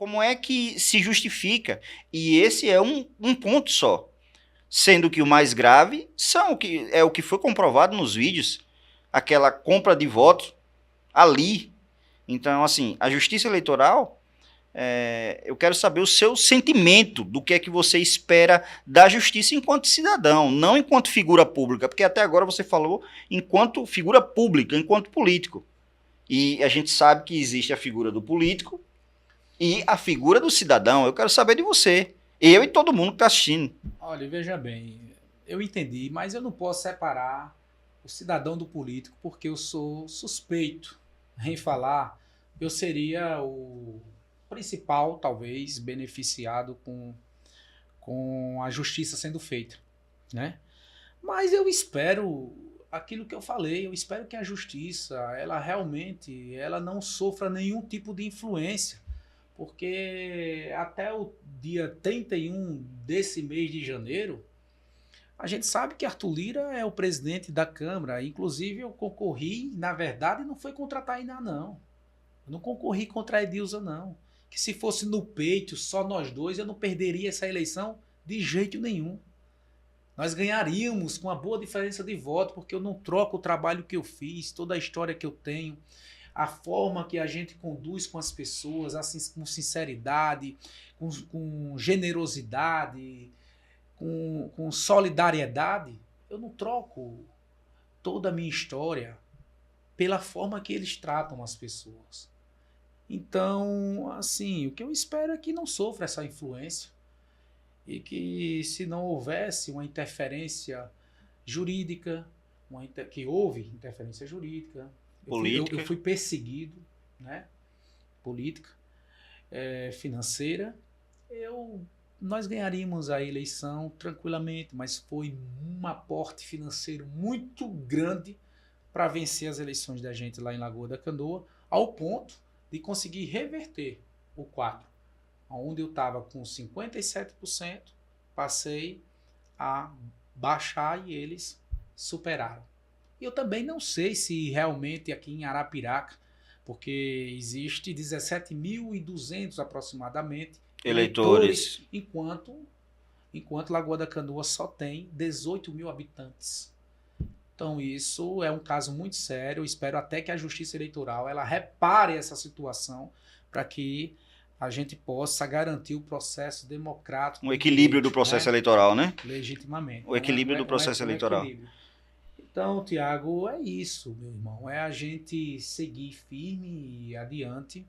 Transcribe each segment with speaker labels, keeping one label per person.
Speaker 1: Como é que se justifica? E esse é um ponto só. Sendo que o mais grave é o que foi comprovado nos vídeos, aquela compra de votos ali. Então, assim, a justiça eleitoral, eu quero saber o seu sentimento do que é que você espera da justiça enquanto cidadão, não enquanto figura pública, porque até agora você falou enquanto figura pública, enquanto político. E a gente sabe que existe a figura do político e a figura do cidadão. Eu quero saber de você. Eu e todo mundo que está assistindo.
Speaker 2: Olha, veja bem, eu entendi, mas eu não posso separar o cidadão do político porque eu sou suspeito em falar. Eu seria o principal, talvez, beneficiado com a justiça sendo feita, né? Mas eu espero aquilo que eu falei, eu espero que a justiça, ela realmente, ela não sofra nenhum tipo de influência, porque até o dia 31 desse mês de janeiro, a gente sabe que Arthur Lira é o presidente da Câmara, inclusive eu concorri, na verdade não foi contra a Tainá não, eu não concorri contra a Edilza não, que se fosse no peito, só nós dois, eu não perderia essa eleição de jeito nenhum. Nós ganharíamos com uma boa diferença de voto, porque eu não troco o trabalho que eu fiz, toda a história que eu tenho, a forma que a gente conduz com as pessoas, assim, com sinceridade, com generosidade, com solidariedade. Eu não troco toda a minha história pela forma que eles tratam as pessoas. Então, assim, o que eu espero é que não sofra essa influência e que, se não houvesse uma interferência jurídica, que houve interferência jurídica, eu fui perseguido, né? Política, financeira, nós ganharíamos a eleição tranquilamente, mas foi um aporte financeiro muito grande para vencer as eleições da gente lá em Lagoa da Canoa, ao ponto de conseguir reverter o quadro. Onde eu estava com 57%, passei a baixar e eles superaram. E eu também não sei se realmente aqui em Arapiraca, porque existe 17.200 aproximadamente eleitores, enquanto Lagoa da Canoa só tem 18 mil habitantes. Então isso é um caso muito sério. Eu espero até que a Justiça Eleitoral ela repare essa situação para que a gente possa garantir o processo democrático.
Speaker 1: Um equilíbrio do processo eleitoral, né?
Speaker 2: Legitimamente.
Speaker 1: O equilíbrio do processo eleitoral.
Speaker 2: Então, Tiago, é isso, meu irmão. É a gente seguir firme e adiante.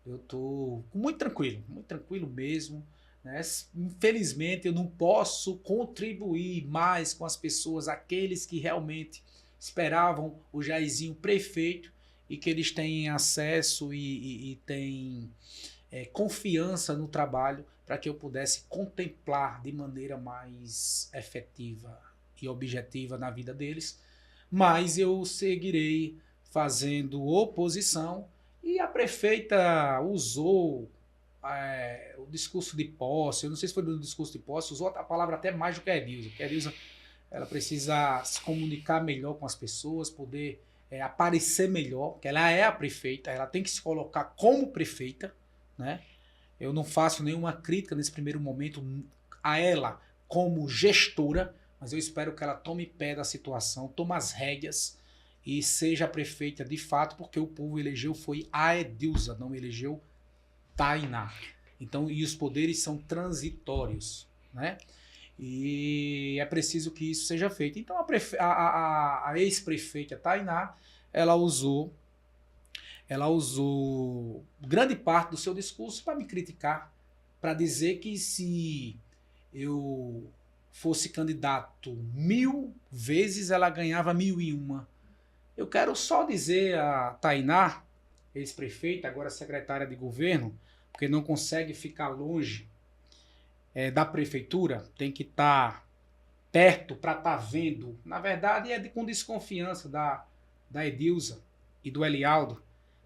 Speaker 2: Eu estou muito tranquilo mesmo. Né? Infelizmente, eu não posso contribuir mais com as pessoas, aqueles que realmente esperavam o Jairzinho prefeito e que eles têm acesso e têm confiança no trabalho para que eu pudesse contemplar de maneira mais efetiva e objetiva na vida deles, mas eu seguirei fazendo oposição e a prefeita usou o discurso de posse, eu não sei se foi do discurso de posse, usou a palavra até mais do que a Edilza, porque a Edilza ela precisa se comunicar melhor com as pessoas, poder aparecer melhor, porque ela é a prefeita, ela tem que se colocar como prefeita, né? Eu não faço nenhuma crítica nesse primeiro momento a ela como gestora, mas eu espero que ela tome pé da situação, tome as rédeas e seja a prefeita de fato, porque o povo elegeu foi a Edilza, não elegeu Tainá. Então, e os poderes são transitórios, né? E é preciso que isso seja feito. Então, a ex-prefeita Tainá, ela usou grande parte do seu discurso para me criticar, para dizer que se eu fosse candidato 1000 vezes, ela ganhava 1001. Eu quero só dizer a Tainá, ex-prefeita, agora secretária de governo, porque não consegue ficar longe da prefeitura, tem que estar perto para estar vendo. Na verdade, com desconfiança da Edilza e do Elialdo.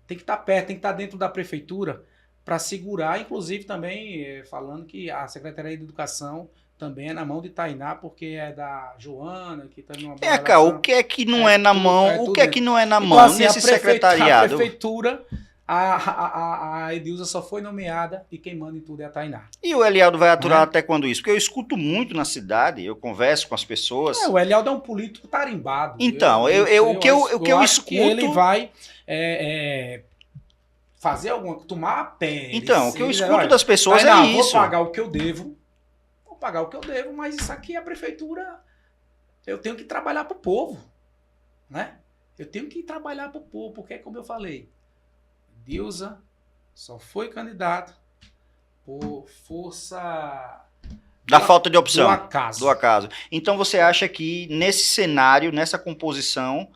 Speaker 2: Tem que estar perto, tem que estar dentro da prefeitura para segurar, inclusive também falando que a Secretaria de Educação também é na mão de Tainá, porque é da Joana, que está numa
Speaker 1: boa o que é que não é na mão? O que é que não é na mão nesse secretariado?
Speaker 2: A prefeitura A Edilza só foi nomeada e quem manda em tudo é a Tainá.
Speaker 1: E o Elieldo vai aturar até quando isso? Porque eu escuto muito na cidade, eu converso com as pessoas.
Speaker 2: O Elieldo é um político tarimbado.
Speaker 1: Então, o que eu escuto...
Speaker 2: que ele vai fazer tomar a pé.
Speaker 1: Então, o que eu escuto das pessoas é isso.
Speaker 2: Vou pagar o que eu devo, mas isso aqui é a prefeitura... Eu tenho que trabalhar para o povo, né? Eu tenho que trabalhar para o povo, porque, como eu falei, Edilza só foi candidato por força...
Speaker 1: Da falta de opção.
Speaker 2: Do acaso.
Speaker 1: Então, você acha que nesse cenário, nessa composição,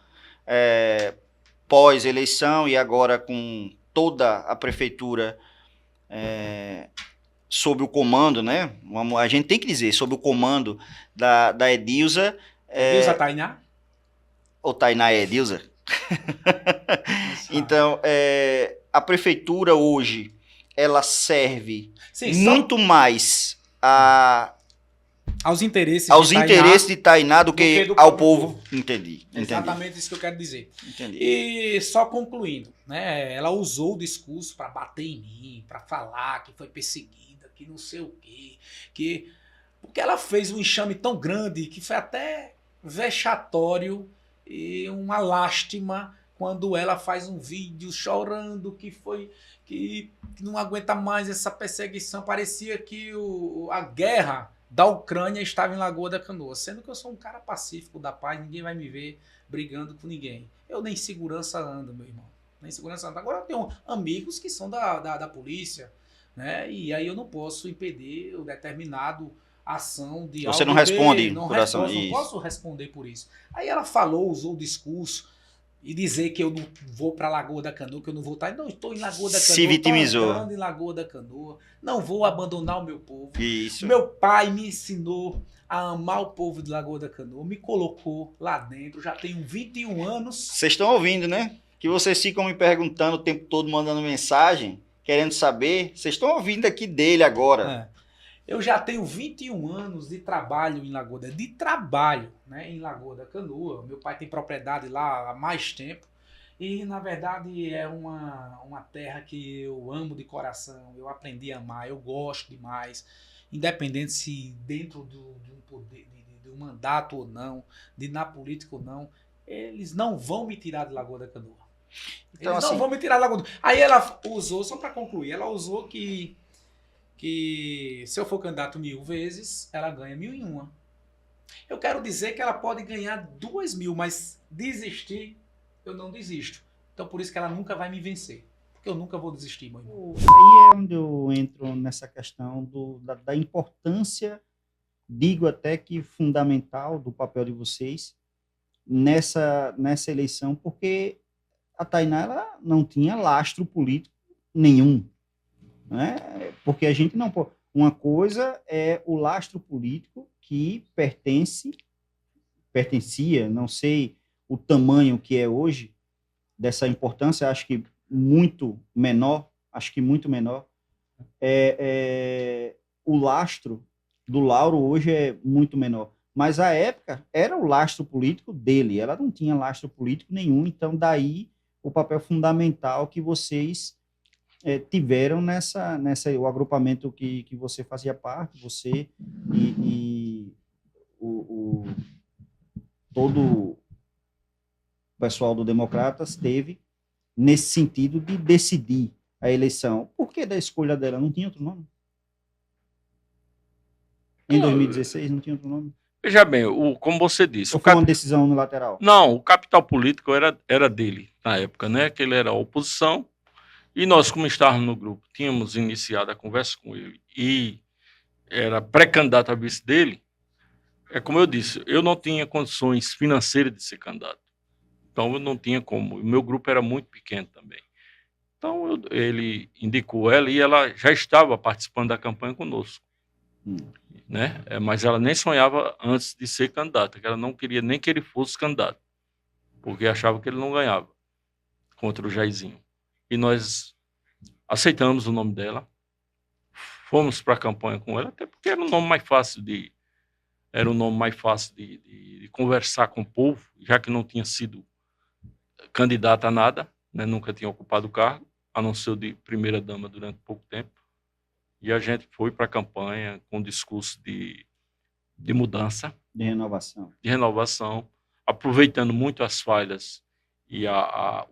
Speaker 1: pós-eleição e agora com toda a prefeitura sob o comando, né? A gente tem que dizer, sob o comando da Edilza...
Speaker 2: Edilza Tainá?
Speaker 1: Ou Tainá é Edilza? Então, a prefeitura hoje, ela serve muito mais
Speaker 2: aos interesses
Speaker 1: de Tainá do que ao povo. Entendi.
Speaker 2: Exatamente isso que eu quero dizer.
Speaker 1: Entendi.
Speaker 2: E só concluindo, né? Ela usou o discurso para bater em mim, para falar que foi perseguida, que não sei o quê, porque ela fez um enxame tão grande que foi até vexatório e uma lástima quando ela faz um vídeo chorando que não aguenta mais essa perseguição. Parecia que a guerra da Ucrânia estava em Lagoa da Canoa, sendo que eu sou um cara pacífico, da paz, ninguém vai me ver brigando com ninguém. Eu nem segurança ando, meu irmão. Nem segurança ando. Agora eu tenho amigos que são da polícia, né? E aí eu não posso impedir o determinado ação de
Speaker 1: Você não responde
Speaker 2: por ação. Não posso responder por isso. Aí ela usou o discurso e dizer que eu não vou para Lagoa da Canoa, que eu não vou estar. Não, estou em Lagoa da Canoa.
Speaker 1: Se vitimizou.
Speaker 2: Estou em Lagoa da Canoa. Não vou abandonar o meu povo.
Speaker 1: Isso.
Speaker 2: Meu pai me ensinou a amar o povo de Lagoa da Canoa, me colocou lá dentro, já tenho 21 anos.
Speaker 1: Vocês estão ouvindo, né? Que vocês ficam me perguntando o tempo todo, mandando mensagem, querendo saber. Vocês estão ouvindo aqui dele agora.
Speaker 2: Eu já tenho 21 anos de trabalho em Lagoa né, em Lagoa da Canoa. Meu pai tem propriedade lá há mais tempo. E, na verdade, é uma terra que eu amo de coração. Eu aprendi a amar, eu gosto demais. Independente se dentro de um poder, de um mandato ou não, de na política ou não, eles não vão me tirar de Lagoa da Canoa. Então, eles não vão me tirar de Lagoa da Canoa. Aí ela usou, só para concluir, ela usou que se eu for candidato 1000 vezes, ela ganha 1001. Eu quero dizer que ela pode ganhar 2000, mas desistir, eu não desisto. Então por isso que ela nunca vai me vencer. Porque eu nunca vou desistir, meu irmão.
Speaker 3: Aí é onde eu entro nessa questão da importância, digo até que fundamental, do papel de vocês nessa eleição, porque a Tainá ela não tinha lastro político nenhum. Né? Porque a gente não pode. Uma coisa é o lastro político que pertencia, não sei o tamanho que é hoje, dessa importância, acho que muito menor, o lastro do Lauro hoje é muito menor. Mas à época era o lastro político dele, ela não tinha lastro político nenhum, então daí o papel fundamental que vocês tiveram nessa o agrupamento que você fazia parte, você e todo o pessoal do Democratas teve nesse sentido de decidir a eleição. Por que da escolha dela? Não tinha outro nome? Em 2016 não tinha outro nome?
Speaker 4: Veja bem, como você disse...
Speaker 3: Ou foi uma decisão unilateral?
Speaker 4: Não, o capital político era dele na época, né? Que ele era a oposição. E nós, como estávamos no grupo, tínhamos iniciado a conversa com ele e era pré-candidato a vice dele. É como eu disse, eu não tinha condições financeiras de ser candidato. Então, eu não tinha como. O meu grupo era muito pequeno também. Então, ele indicou ela e ela já estava participando da campanha conosco. Né? Mas ela nem sonhava antes de ser candidata, que ela não queria nem que ele fosse candidato, porque achava que ele não ganhava contra o Jairzinho. E nós aceitamos o nome dela, fomos para a campanha com ela, até porque era um nome mais fácil de conversar com o povo, já que não tinha sido candidata a nada, né? Nunca tinha ocupado o cargo, a não ser o de primeira-dama durante pouco tempo. E a gente foi para a campanha com um discurso de mudança,
Speaker 3: De renovação.
Speaker 4: de renovação, aproveitando muito as falhas e a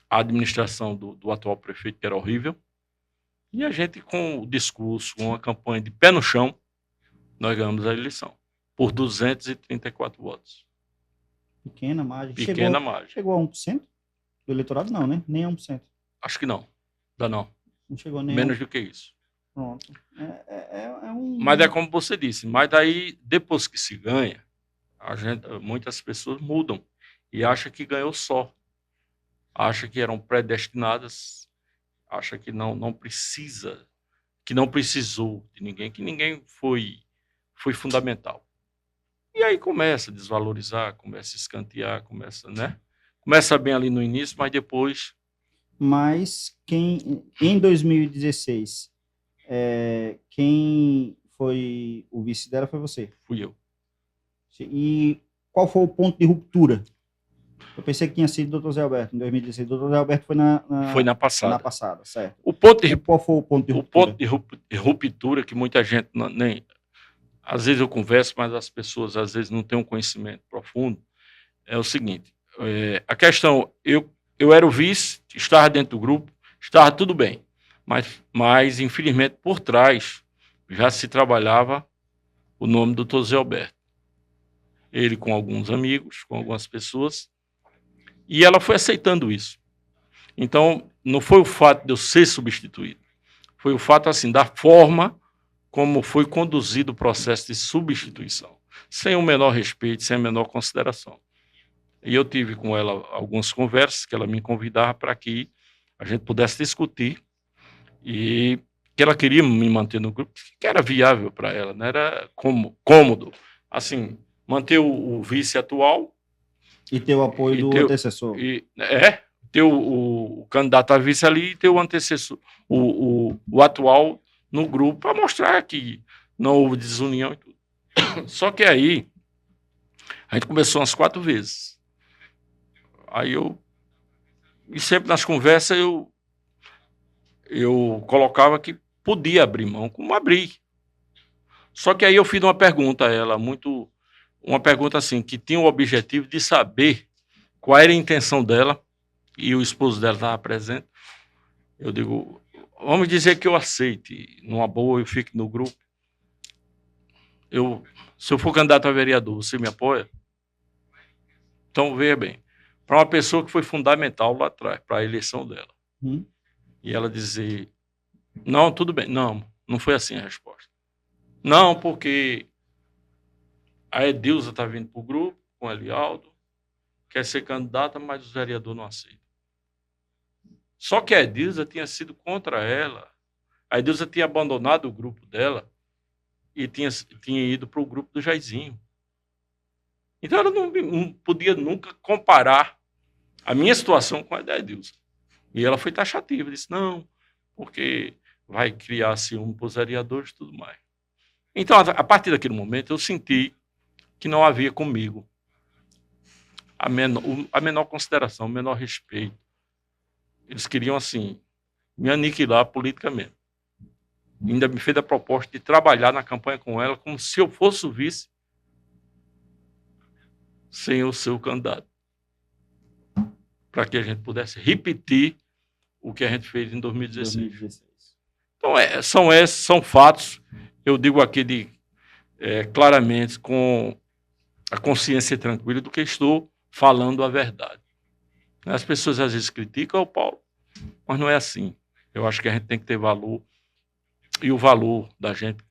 Speaker 4: administração do atual prefeito, que era horrível. E a gente, com o discurso, com uma campanha de pé no chão, nós ganhamos a eleição, por 234 votos.
Speaker 3: Pequena margem.
Speaker 4: Pequena margem.
Speaker 3: Chegou a 1% do eleitorado? Não, né? Nem a 1%.
Speaker 4: Acho que não. Dá não.
Speaker 3: Não chegou nem
Speaker 4: Menos do que isso.
Speaker 3: Pronto. É um...
Speaker 4: Mas é como você disse, mas daí, depois que se ganha, muitas pessoas mudam e acham que ganhou só. Acham que eram predestinadas, acham que não precisa, que não precisou de ninguém, que ninguém foi fundamental. E aí começa a desvalorizar, começa a escantear, começa bem ali no início, mas depois...
Speaker 3: Mas em 2016, quem foi o vice dela foi você.
Speaker 4: Fui eu.
Speaker 3: E qual foi o ponto de ruptura? Eu pensei que tinha sido o Dr. Zé Alberto em 2016. O Dr. Zé Alberto foi na passada.
Speaker 4: Na
Speaker 3: passada, certo.
Speaker 4: Qual
Speaker 3: foi o ponto de ruptura?
Speaker 4: O ponto de ruptura que muita gente nem... Às vezes eu converso, mas as pessoas às vezes não têm um conhecimento profundo. É o seguinte, a questão, eu era o vice, estava dentro do grupo, estava tudo bem, mas infelizmente por trás já se trabalhava o nome do Dr. Zé Alberto. Ele com alguns amigos, com algumas pessoas, e ela foi aceitando isso. Então, não foi o fato de eu ser substituído, foi o fato assim da forma como foi conduzido o processo de substituição, sem o menor respeito, sem a menor consideração. E eu tive com ela algumas conversas, que ela me convidava para que a gente pudesse discutir, e que ela queria me manter no grupo, que era viável para ela, né? Era cômodo, assim, manter o vice atual.
Speaker 3: E ter o apoio do antecessor.
Speaker 4: Ter o candidato a vice ali e ter o antecessor, o atual no grupo, para mostrar que não houve desunião e tudo. Só que aí, a gente começou umas 4 vezes. Aí e sempre nas conversas eu colocava que podia abrir mão, como abrir. Só que aí eu fiz uma pergunta a ela, uma pergunta assim, que tinha o objetivo de saber qual era a intenção dela, e o esposo dela estava presente. Eu digo, vamos dizer que eu aceite, numa boa, eu fique no grupo. Se eu for candidato a vereador, você me apoia? Então, veja bem, para uma pessoa que foi fundamental lá atrás, para a eleição dela. E ela dizer, não, tudo bem. Não foi assim a resposta. Não, porque a Edilza está vindo para o grupo, com o Elialdo, quer ser candidata, mas o vereador não aceita. Só que a Edilza tinha sido contra ela. A Edilza tinha abandonado o grupo dela e tinha ido para o grupo do Jairzinho. Então ela não podia nunca comparar a minha situação com a da Edilza. E ela foi taxativa, disse, não, porque vai criar ciúme para os vereadores e tudo mais. Então, a partir daquele momento, eu senti que não havia comigo a menor consideração, o menor respeito. Eles queriam, assim, me aniquilar politicamente. Ainda me fez a proposta de trabalhar na campanha com ela como se eu fosse o vice sem eu ser o candidato. Para que a gente pudesse repetir o que a gente fez em 2016. Então, são fatos, eu digo aqui claramente, com a consciência tranquila do que estou falando a verdade. As pessoas às vezes criticam o Paulo, mas não é assim. Eu acho que a gente tem que ter valor, e o valor da gente,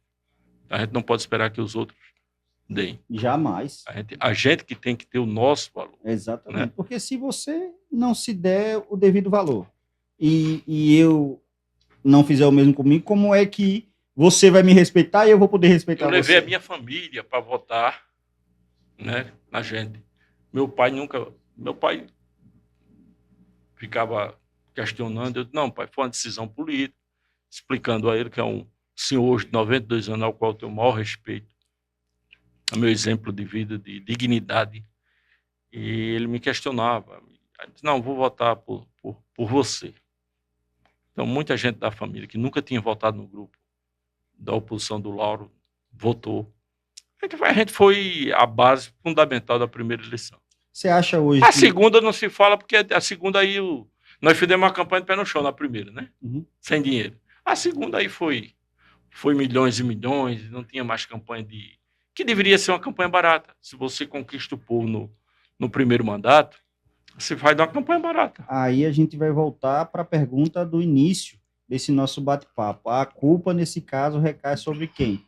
Speaker 4: a gente não pode esperar que os outros deem.
Speaker 3: Jamais.
Speaker 4: A gente que tem que ter o nosso valor.
Speaker 3: Exatamente.
Speaker 4: Né?
Speaker 3: Porque se você não se der o devido valor e eu não fizer o mesmo comigo, como é que você vai me respeitar e eu vou poder respeitar você?
Speaker 4: Eu levei a minha família para votar, né, na gente. Meu pai ficava questionando. Eu disse, não, pai, foi uma decisão política, explicando a ele que é um senhor de 92 anos ao qual eu tenho o maior respeito. É meu exemplo de vida, de dignidade. E ele me questionava. Eu disse, não, vou votar por por você. Então, muita gente da família que nunca tinha votado no grupo da oposição do Lauro votou. A gente foi a base fundamental da primeira eleição.
Speaker 3: Você acha hoje
Speaker 4: A segunda não se fala, porque a segunda aí nós fizemos uma campanha de pé no chão na primeira, né?
Speaker 3: Uhum.
Speaker 4: Sem dinheiro. A segunda aí foi milhões e milhões, não tinha mais campanha que deveria ser uma campanha barata. Se você conquista o povo no primeiro mandato, você vai dar uma campanha barata.
Speaker 3: Aí a gente vai voltar para a pergunta do início desse nosso bate-papo. A culpa, nesse caso, recai sobre quem?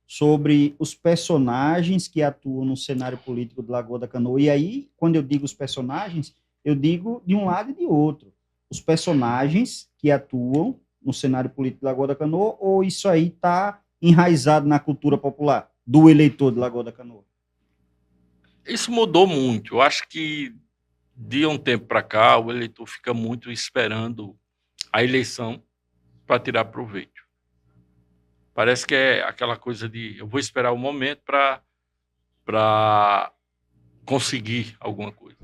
Speaker 3: Sobre os personagens que atuam no cenário político de Lagoa da Canoa. E aí, quando eu digo os personagens, eu digo de um lado e de outro. Os personagens que atuam no cenário político de Lagoa da Canoa, ou isso aí está enraizado na cultura popular do eleitor de Lagoa da Canoa?
Speaker 4: Isso mudou muito. Eu acho que de um tempo para cá, o eleitor fica muito esperando a eleição para tirar proveito. Parece que é aquela coisa de eu vou esperar o momento para conseguir alguma coisa.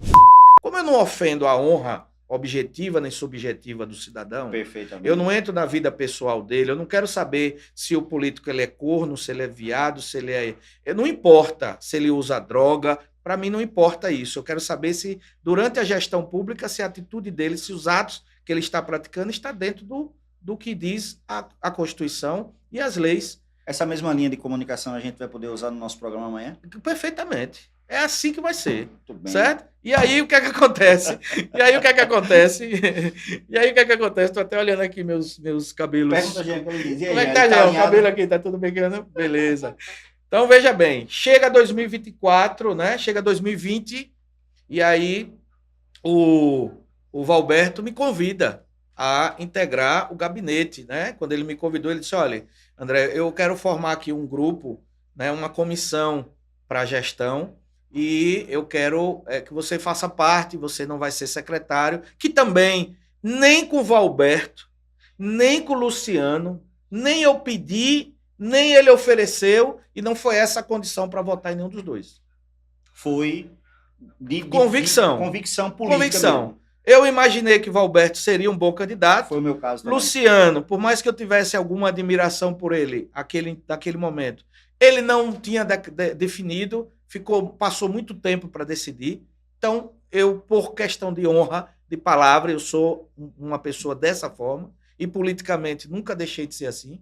Speaker 5: Como eu não ofendo a honra objetiva nem subjetiva do cidadão,
Speaker 1: Perfeitamente.
Speaker 5: eu não entro na vida pessoal dele, eu não quero saber se o político ele é corno, se ele é viado, se ele é... Não importa se ele usa droga, para mim não importa isso. Eu quero saber se, durante a gestão pública, se a atitude dele, se os atos que ele está praticando está dentro do que diz a Constituição e as leis.
Speaker 1: Essa mesma linha de comunicação a gente vai poder usar no nosso programa amanhã?
Speaker 5: Perfeitamente. É assim que vai ser.
Speaker 1: Muito bem.
Speaker 5: Certo? E aí o que é que acontece? E aí o que é que acontece? Estou até olhando aqui meus cabelos.
Speaker 1: Pergunta, Jean, como diz. E aí,
Speaker 5: Como é que
Speaker 1: Jean,
Speaker 5: tá, Jean? O
Speaker 1: alinhado?
Speaker 5: cabelo aqui, tá tudo bem? Beleza. Então, veja bem, chega 2024, né? Chega 2020, e aí o Valberto me convida a integrar o gabinete, né? Quando ele me convidou, ele disse, olha, André, eu quero formar aqui um grupo, né? Uma comissão para a gestão, e eu quero que você faça parte, você não vai ser secretário, que também nem com o Valberto, nem com o Luciano, nem eu pedi, nem ele ofereceu, e não foi essa a condição para votar em nenhum dos dois.
Speaker 1: Foi de
Speaker 5: Convicção.
Speaker 1: Convicção política.
Speaker 5: Convicção.
Speaker 1: mesmo.
Speaker 5: Eu imaginei que Valberto seria um bom candidato.
Speaker 1: Foi o meu caso também.
Speaker 5: Luciano, por mais que eu tivesse alguma admiração por ele naquele momento, ele não tinha definido, passou muito tempo para decidir. Então, eu, por questão de honra, de palavra, eu sou uma pessoa dessa forma, e politicamente nunca deixei de ser assim.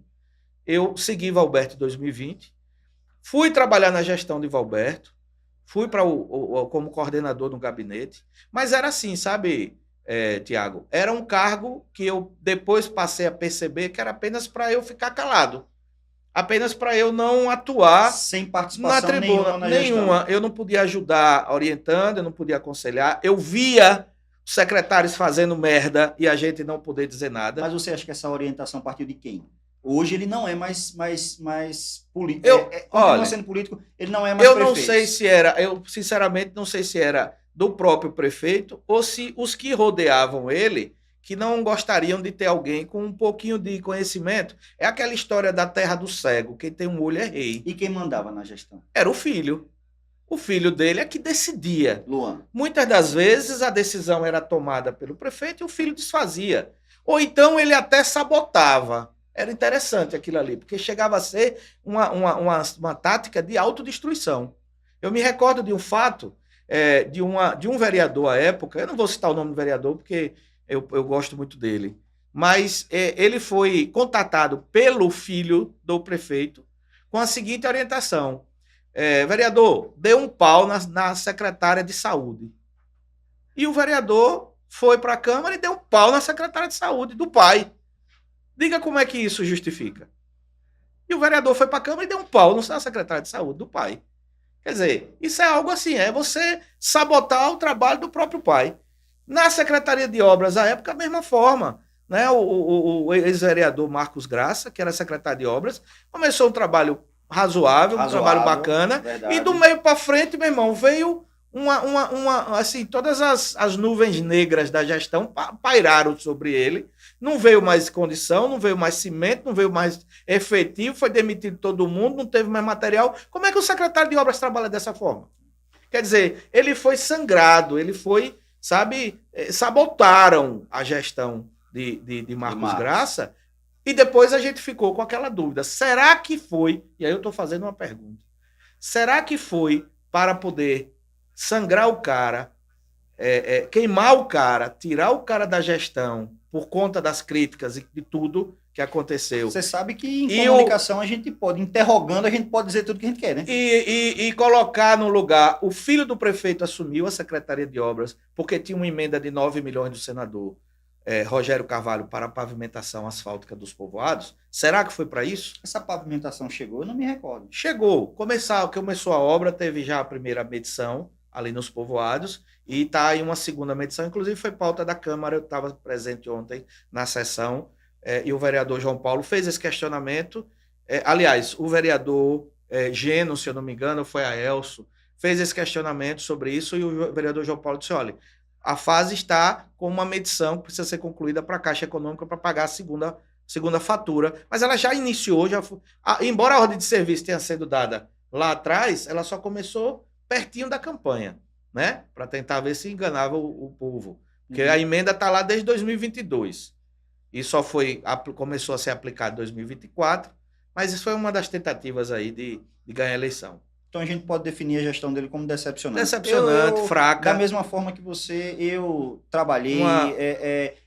Speaker 5: Eu segui Valberto em 2020, fui trabalhar na gestão de Valberto, fui como coordenador no gabinete, mas era assim, sabe, Tiago? Era um cargo que eu depois passei a perceber que era apenas para eu ficar calado, apenas para eu não atuar
Speaker 1: sem
Speaker 5: na
Speaker 1: participação
Speaker 5: tribuna. Nenhuma. Eu não podia ajudar orientando, eu não podia aconselhar. Eu via os secretários fazendo merda e a gente não poder dizer nada.
Speaker 1: Mas você acha que essa orientação partiu de quem? Hoje ele não é mais político.
Speaker 5: Olha,
Speaker 1: continua sendo político, ele não é mais
Speaker 5: eu
Speaker 1: prefeito.
Speaker 5: não sei se era, eu sinceramente não sei se era do próprio prefeito ou se os que rodeavam ele, que não gostariam de ter alguém com um pouquinho de conhecimento. É aquela história da terra do cego, quem tem um olho é rei.
Speaker 1: E quem mandava na gestão?
Speaker 5: Era o filho. O filho dele é que decidia.
Speaker 1: Luan.
Speaker 5: Muitas das vezes a decisão era tomada pelo prefeito e o filho desfazia. Ou então ele até sabotava. Era interessante aquilo ali, porque chegava a ser uma tática de autodestruição. Eu me recordo de um fato de um vereador à época, eu não vou citar o nome do vereador porque eu gosto muito dele, mas ele foi contatado pelo filho do prefeito com a seguinte orientação: vereador, dê um pau na secretária de saúde. E o vereador foi para a Câmara e deu um pau na secretária de saúde do pai. Diga como é que isso justifica. E o vereador foi para a Câmara e deu um pau na secretária de saúde do pai. Quer dizer, isso é algo assim, é você sabotar o trabalho do próprio pai. Na Secretaria de Obras, à época, a mesma forma. Né? O ex-vereador Marcos Graça, que era secretário de Obras, começou um trabalho razoável, um trabalho bacana,
Speaker 1: verdade.
Speaker 5: E do meio para frente, meu irmão, veio assim, todas as nuvens negras da gestão pairaram sobre ele. Não veio mais condição, não veio mais cimento, não veio mais efetivo, foi demitido todo mundo, não teve mais material. Como é que o secretário de Obras trabalha dessa forma? Quer dizer, ele foi sangrado, ele foi sabe, sabotaram a gestão de Marcos Graça, e depois a gente ficou com aquela dúvida. Será que foi, e aí eu estou fazendo uma pergunta, será que foi para poder sangrar o cara, queimar o cara, tirar o cara da gestão por conta das críticas e de tudo que aconteceu?
Speaker 1: Você sabe que em comunicação a gente pode, interrogando, a gente pode dizer tudo que a gente quer, né?
Speaker 5: E colocar no lugar, o filho do prefeito assumiu a Secretaria de Obras porque tinha uma emenda de 9 milhões do senador Rogério Carvalho para a pavimentação asfáltica dos povoados. Será que foi para isso?
Speaker 1: Essa pavimentação chegou? Eu não me recordo.
Speaker 5: Chegou. Começou a obra, teve já a primeira medição ali nos povoados e está aí uma segunda medição. Inclusive foi pauta da Câmara, eu estava presente ontem na sessão e o vereador João Paulo fez esse questionamento. Aliás, o vereador Geno, se eu não me engano, foi a Elso, fez esse questionamento sobre isso e o vereador João Paulo disse, olha, a fase está com uma medição que precisa ser concluída para a Caixa Econômica para pagar a segunda fatura, mas ela já iniciou, embora a ordem de serviço tenha sido dada lá atrás, ela só começou pertinho da campanha, né? Para tentar ver se enganava o povo. Porque a emenda está lá desde 2022 e só começou a ser aplicada em 2024, mas isso foi uma das tentativas aí de ganhar a eleição.
Speaker 1: Então a gente pode definir a gestão dele como decepcionante.
Speaker 5: Decepcionante, fraca.
Speaker 1: Da mesma forma que você, eu trabalhei,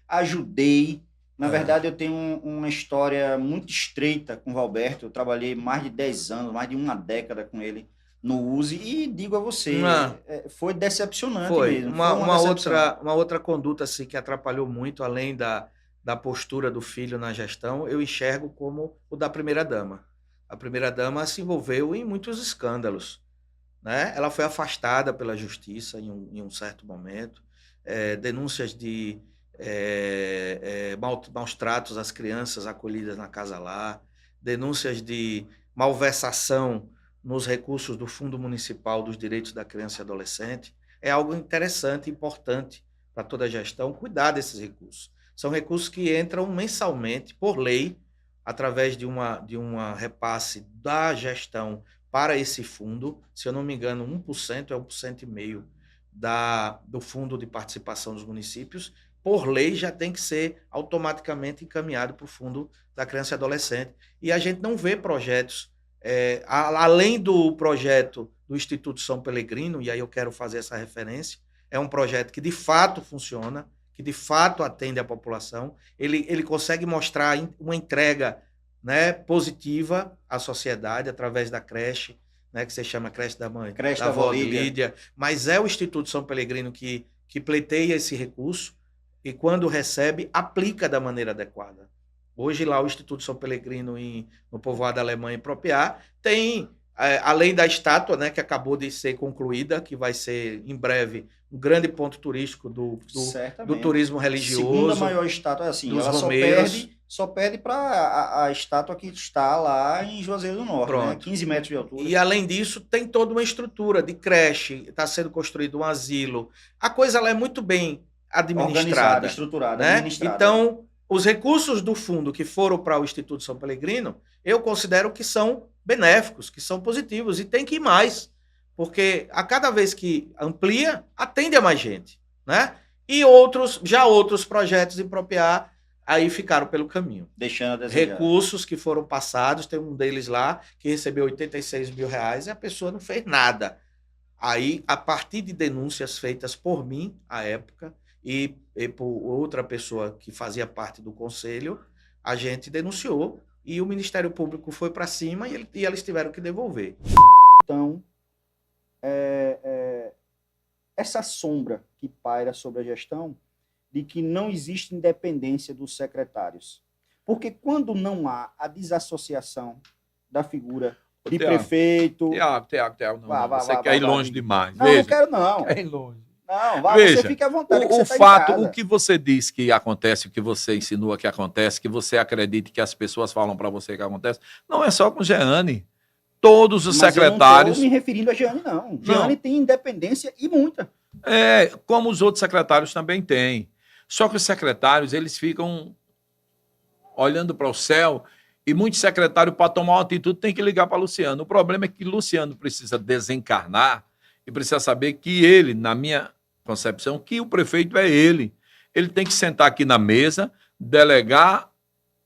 Speaker 1: ajudei. Na verdade, eu tenho uma história muito estreita com o Valberto. Eu trabalhei mais de 10 anos, mais de uma década com ele no USE. E digo a você, foi decepcionante mesmo.
Speaker 5: Uma outra conduta assim, que atrapalhou muito, além da postura do filho na gestão, eu enxergo como o da primeira-dama. A primeira-dama se envolveu em muitos escândalos, né? Ela foi afastada pela justiça em um certo momento, denúncias de maus tratos às crianças acolhidas na Casa Lar, denúncias de malversação nos recursos do Fundo Municipal dos Direitos da Criança e Adolescente. É algo interessante e importante para toda a gestão cuidar desses recursos. São recursos que entram mensalmente, por lei, através de uma repasse da gestão para esse fundo. Se eu não me engano, 1% é 1,5% do fundo de participação dos municípios. Por lei, já tem que ser automaticamente encaminhado para o Fundo da Criança e Adolescente. E a gente não vê projetos, além do projeto do Instituto São Pelegrino, e aí eu quero fazer essa referência, é um projeto que de fato funciona, que de fato atende a população, ele consegue mostrar uma entrega, né, positiva à sociedade através da creche, né, que se chama Creche da Mãe,
Speaker 1: creche
Speaker 5: da Avó de Lídia, mas é o Instituto São Pelegrino que pleiteia esse recurso e quando recebe, aplica da maneira adequada. Hoje lá o Instituto São Pelegrino no povoado alemão em Propiá tem, além da estátua, né, que acabou de ser concluída, que vai ser em breve um grande ponto turístico do turismo religioso.
Speaker 1: Segunda maior estátua, assim, ela só perde para a estátua que está lá em Juazeiro do Norte, né? 15 metros de altura.
Speaker 5: E além disso, tem toda uma estrutura de creche, está sendo construído um asilo. A coisa ela é muito bem administrada,
Speaker 1: estruturada,
Speaker 5: né?
Speaker 1: administrada.
Speaker 5: Então, os recursos do fundo que foram para o Instituto São Pelegrino, eu considero que são benéficos, que são positivos, e tem que ir mais, porque a cada vez que amplia, atende a mais gente, né? E outros projetos em Propiá aí ficaram pelo caminho.
Speaker 1: Deixando a desejar.
Speaker 5: Recursos que foram passados, tem um deles lá que recebeu R$86 mil e a pessoa não fez nada. Aí, a partir de denúncias feitas por mim, à época, e por outra pessoa que fazia parte do conselho, a gente denunciou e o Ministério Público foi para cima e eles tiveram que devolver.
Speaker 3: Então, essa sombra que paira sobre a gestão de que não existe independência dos secretários. Porque quando não há a desassociação da figura de prefeito...
Speaker 6: Tiago, não. Você quer ir longe demais.
Speaker 3: Não, não quero não.
Speaker 6: Quer ir longe.
Speaker 3: Não,
Speaker 6: Veja,
Speaker 3: você fica à vontade.
Speaker 6: O que você diz que acontece, o que você insinua que acontece, que você acredita que as pessoas falam para você que acontece, não é só com Jeane. Todos os secretários...
Speaker 3: Eu não estou me referindo a Jeane, não. Jeane tem independência e muita.
Speaker 6: Como os outros secretários também têm. Só que os secretários, eles ficam olhando para o céu e muitos secretários, para tomar uma atitude, tem que ligar para Luciano. O problema é que Luciano precisa desencarnar e precisa saber que ele, na minha concepção que o prefeito é ele. Ele tem que sentar aqui na mesa, delegar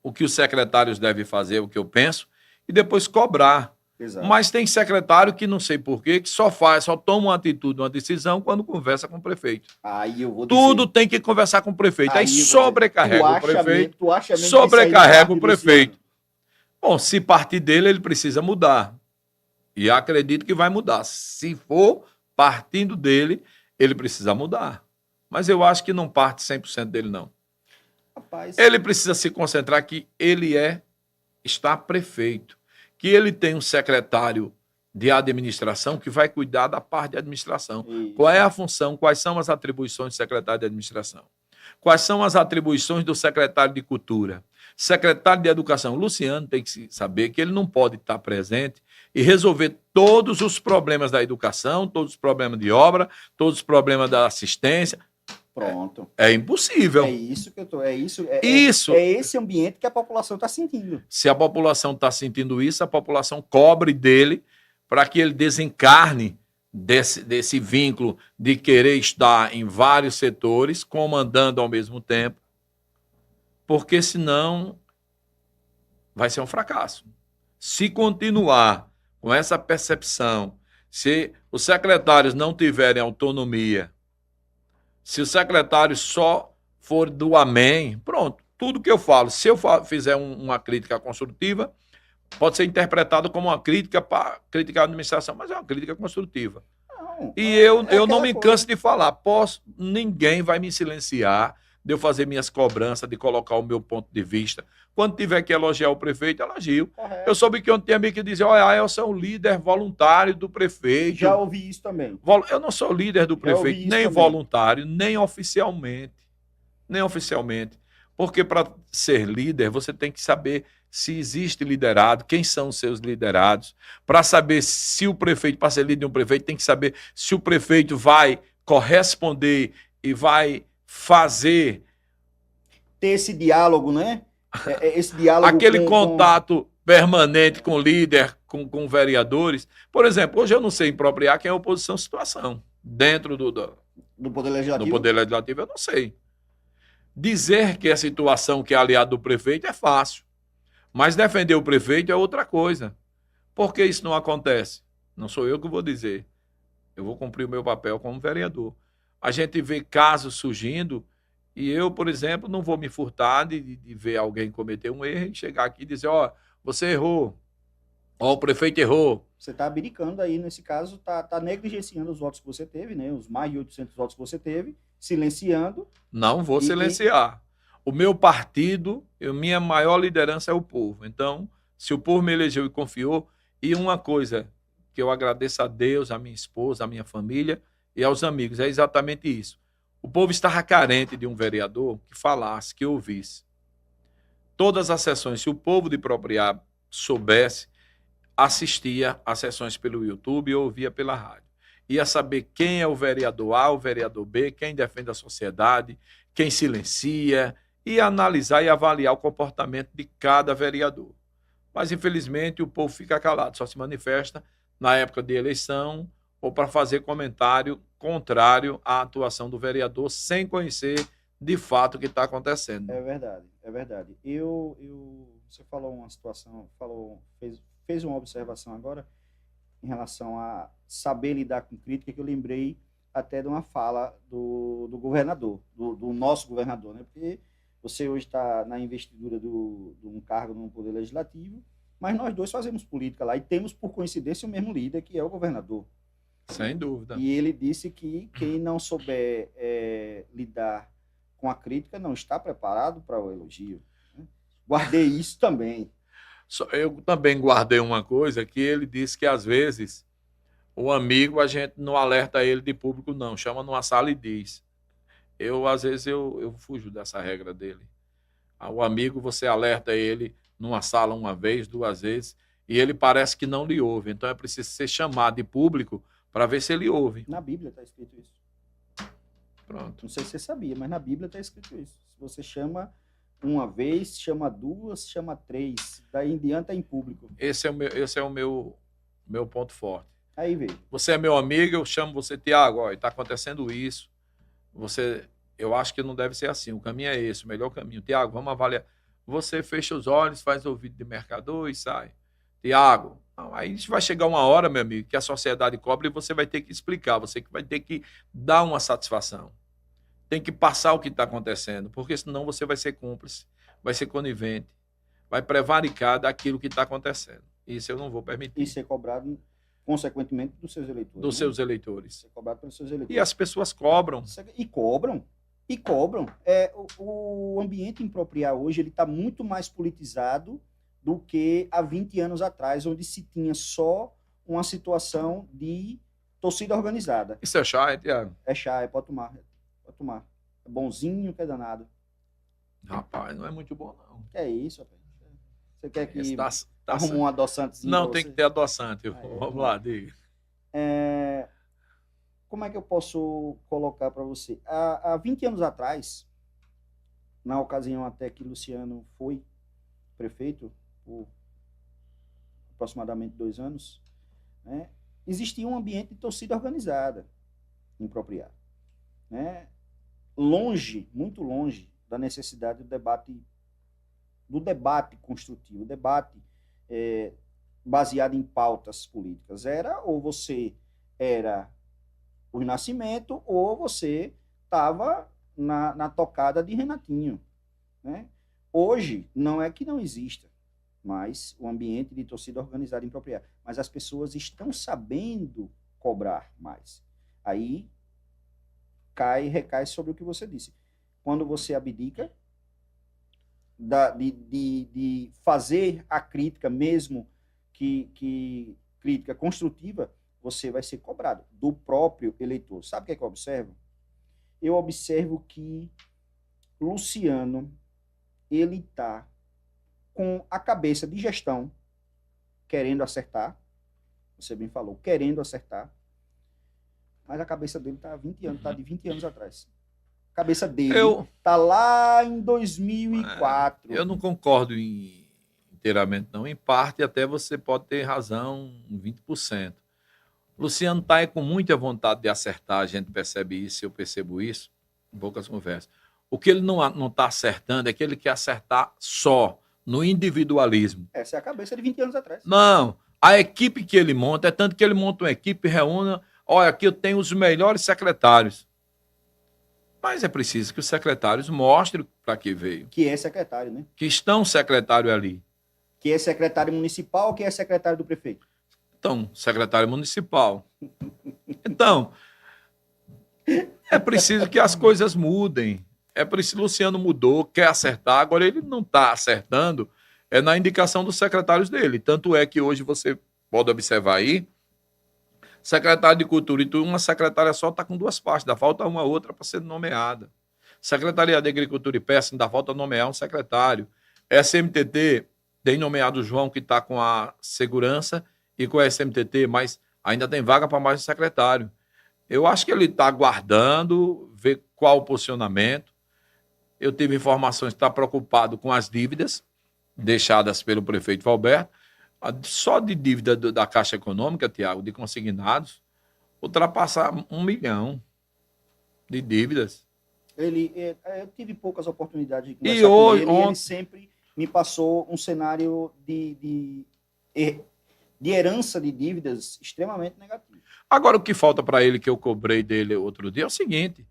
Speaker 6: o que os secretários devem fazer, o que eu penso, e depois cobrar.
Speaker 1: Exato.
Speaker 6: Mas tem secretário que não sei porquê, que só toma uma atitude, uma decisão quando conversa com o prefeito.
Speaker 1: Aí eu vou
Speaker 6: Tudo tem que conversar com o prefeito. Aí
Speaker 1: eu vou dizer,
Speaker 6: sobrecarrega
Speaker 1: tu
Speaker 6: o
Speaker 1: acha
Speaker 6: prefeito.
Speaker 1: mesmo- tu acha mesmo que isso
Speaker 6: Sobrecarrega
Speaker 1: aí
Speaker 6: o
Speaker 1: parte
Speaker 6: prefeito.
Speaker 1: desse
Speaker 6: Bom, se partir dele, ele precisa mudar. E acredito que vai mudar. Se for partindo dele, ele precisa mudar. Mas eu acho que não parte 100% dele, não.
Speaker 1: ano? Rapaz,
Speaker 6: Ele precisa se concentrar que ele está prefeito, que ele tem um secretário de administração que vai cuidar da parte de administração.
Speaker 1: isso.
Speaker 6: Qual é a função, quais são as atribuições do secretário de administração? Quais são as atribuições do secretário de cultura? Secretário de educação. O Luciano tem que saber que ele não pode estar presente e resolver todos os problemas da educação, todos os problemas de obra, todos os problemas da assistência.
Speaker 1: Pronto.
Speaker 6: É impossível.
Speaker 1: É isso que eu tô.
Speaker 6: Isso.
Speaker 1: É esse ambiente que a população está sentindo.
Speaker 6: Se a população está sentindo isso, a população cobre dele para que ele desencarne desse vínculo de querer estar em vários setores, comandando ao mesmo tempo, porque senão vai ser um fracasso. Se continuar com essa percepção, se os secretários não tiverem autonomia, se o secretário só for do amém, pronto, tudo que eu falo, se eu fizer uma crítica construtiva, pode ser interpretado como uma crítica para criticar a administração, mas é uma crítica construtiva.
Speaker 1: Não,
Speaker 6: E eu
Speaker 1: aquela
Speaker 6: não me
Speaker 1: coisa.
Speaker 6: canso de falar, ninguém vai me silenciar de eu fazer minhas cobranças, de colocar o meu ponto de vista. Quando tiver que elogiar o prefeito, elogio.
Speaker 1: Correto.
Speaker 6: Eu soube que ontem tinha amigo que dizia, olha, eu sou o líder voluntário do prefeito.
Speaker 1: Já ouvi isso também.
Speaker 6: Eu não sou líder do
Speaker 1: ouvi
Speaker 6: prefeito,
Speaker 1: isso
Speaker 6: nem
Speaker 1: também.
Speaker 6: voluntário, nem oficialmente. Nem oficialmente. Porque para ser líder, você tem que saber se existe liderado, quem são os seus liderados. Para saber se o prefeito, para ser líder de um prefeito, tem que saber se o prefeito vai corresponder e vai fazer
Speaker 1: Ter esse diálogo, né? Esse diálogo
Speaker 6: aquele
Speaker 1: com-
Speaker 6: contato permanente com o líder, com vereadores. Por exemplo, hoje eu não sei impropriar quem é a oposição à situação. Dentro do
Speaker 1: do Poder Legislativo.
Speaker 6: Poder Legislativo, eu não sei. Dizer que a situação que é aliado do prefeito é fácil. Mas defender o prefeito é outra coisa. Por que isso não acontece? Não sou eu que vou dizer. Eu vou cumprir o meu papel como vereador. A gente vê casos surgindo e eu, por exemplo, não vou me furtar de ver alguém cometer um erro e chegar aqui e dizer, ó, você errou. Ó, o prefeito errou.
Speaker 1: Você está abdicando aí, nesse caso, tá negligenciando os votos que você teve, né? Os mais de 800 votos que você teve, silenciando.
Speaker 6: Não vou
Speaker 1: E-
Speaker 6: silenciar. O meu partido, minha maior liderança é o povo. Então, se o povo me elegeu e confiou, e uma coisa que eu agradeço a Deus, a minha esposa, a minha família e aos amigos, é exatamente isso. O povo estava carente de um vereador que falasse, que ouvisse. Todas as sessões, se o povo de Propriá soubesse, assistia às sessões pelo YouTube ou ouvia pela rádio. Ia saber quem é o vereador A, o vereador B, quem defende a sociedade, quem silencia, e analisar e avaliar o comportamento de cada vereador. Mas, infelizmente, o povo fica calado, só se manifesta na época de eleição ou para fazer comentário contrário à atuação do vereador, sem conhecer de fato o que está acontecendo.
Speaker 1: É verdade, é verdade. Você falou uma situação, fez uma observação agora em relação a saber lidar com crítica, que eu lembrei até de uma fala do governador, do nosso governador, né? Porque você hoje está na investidura de um cargo no Poder Legislativo, mas nós dois fazemos política lá e temos, por coincidência, o mesmo líder, que é o governador.
Speaker 6: Sem dúvida.
Speaker 1: E ele disse que quem não souber lidar com a crítica não está preparado para o elogio. Né? Guardei isso também.
Speaker 6: Eu também guardei uma coisa que ele disse que, às vezes, o amigo, a gente não alerta ele de público, não. Chama numa sala e diz. Às vezes, eu fujo dessa regra dele. O amigo, você alerta ele numa sala uma vez, duas vezes, e ele parece que não lhe ouve. Então, é preciso ser chamado de público para ver se ele ouve.
Speaker 1: Na Bíblia está escrito isso.
Speaker 6: Pronto.
Speaker 1: Não sei se você sabia, mas na Bíblia está escrito isso. Se você chama uma vez, chama duas, chama três. Daí em diante é em público.
Speaker 6: Esse é o meu ponto forte.
Speaker 1: Aí veio.
Speaker 6: Você é meu amigo, eu chamo você, Tiago, está acontecendo isso. Eu acho que não deve ser assim. O caminho é esse, o melhor caminho. Tiago, vamos avaliar. Você fecha os olhos, faz ouvido de mercador e sai. Tiago, aí vai chegar uma hora, meu amigo, que a sociedade cobra e você vai ter que explicar, você que vai ter que dar uma satisfação. Tem que passar o que está acontecendo, porque senão você vai ser cúmplice, vai ser conivente, vai prevaricar daquilo que está acontecendo. Isso eu não vou permitir.
Speaker 3: E ser cobrado, consequentemente, dos seus eleitores.
Speaker 6: Dos
Speaker 3: né?
Speaker 6: seus eleitores.
Speaker 3: Ser cobrado pelos seus eleitores.
Speaker 6: E as pessoas cobram.
Speaker 3: E cobram. E cobram. O ambiente impropriar hoje ele está muito mais politizado do que há 20 anos atrás, onde se tinha só uma situação de torcida organizada.
Speaker 6: Isso é chá, Tiago?
Speaker 3: É chá, pode tomar. Pode tomar. É bonzinho, que é danado.
Speaker 6: Rapaz, não é muito bom, não.
Speaker 3: É isso, rapaz. Você quer que
Speaker 6: Tá
Speaker 3: arrume um adoçantezinho?
Speaker 6: Não,
Speaker 3: pra
Speaker 6: tem
Speaker 3: você?
Speaker 6: que ter adoçante.
Speaker 3: Ah,
Speaker 6: Vamos lá, diga.
Speaker 3: Como é que eu posso colocar para você? Há 20 anos atrás, na ocasião até que Luciano foi prefeito, por aproximadamente 2 anos, né, existia um ambiente de torcida organizada, impropriado. Né? Longe, muito longe da necessidade do debate construtivo, o debate baseado em pautas políticas. Ou você era o Nascimento, ou você estava na tocada de Renatinho. Né? Hoje, não é que não exista, mas o ambiente de torcida organizada impropriada. Mas as pessoas estão sabendo cobrar mais. Aí recai sobre o que você disse. Quando você abdica de fazer a crítica, mesmo que crítica construtiva, você vai ser cobrado do próprio eleitor. Sabe o que é que eu observo? Eu observo que Luciano, ele está com a cabeça de gestão, querendo acertar, você bem falou, querendo acertar, mas a cabeça dele está de 20 anos atrás. A cabeça dele está lá em 2004.
Speaker 6: Eu não concordo inteiramente, não. Em parte, até você pode ter razão em 20%. Luciano está com muita vontade de acertar, a gente percebe isso, eu percebo isso, em poucas conversas. O que ele não está acertando é que ele quer acertar só, no individualismo.
Speaker 3: Essa é a cabeça de 20 anos atrás.
Speaker 6: Não, a equipe que ele monta, é tanto que ele monta uma equipe, reúne, olha, aqui eu tenho os melhores secretários. Mas é preciso que os secretários mostrem para que veio.
Speaker 3: Que é secretário, né?
Speaker 6: Que estão secretário ali.
Speaker 3: Que é secretário municipal ou que é secretário do prefeito?
Speaker 6: Então, secretário municipal. Então, é preciso que as coisas mudem. É preciso, Luciano mudou, quer acertar, agora ele não está acertando, é na indicação dos secretários dele. Tanto é que hoje você pode observar aí, secretário de Cultura e uma secretária só está com 2 partes, ainda falta uma outra para ser nomeada. Secretaria de Agricultura e Pesca, ainda falta nomear um secretário. SMTT tem nomeado o João, que está com a segurança e com a SMTT, mas ainda tem vaga para mais um secretário. Eu acho que ele está aguardando, ver qual o posicionamento. Eu tive informações que está preocupado com as dívidas deixadas pelo prefeito Valberto. Só de dívida da Caixa Econômica, Tiago, de consignados, ultrapassar 1 milhão de dívidas.
Speaker 3: Eu tive poucas oportunidades de conversar
Speaker 6: E
Speaker 3: com
Speaker 6: hoje,
Speaker 3: ele, e ele sempre me passou um cenário de herança de dívidas extremamente negativo.
Speaker 6: Agora, o que falta para ele, que eu cobrei dele outro dia, é o seguinte: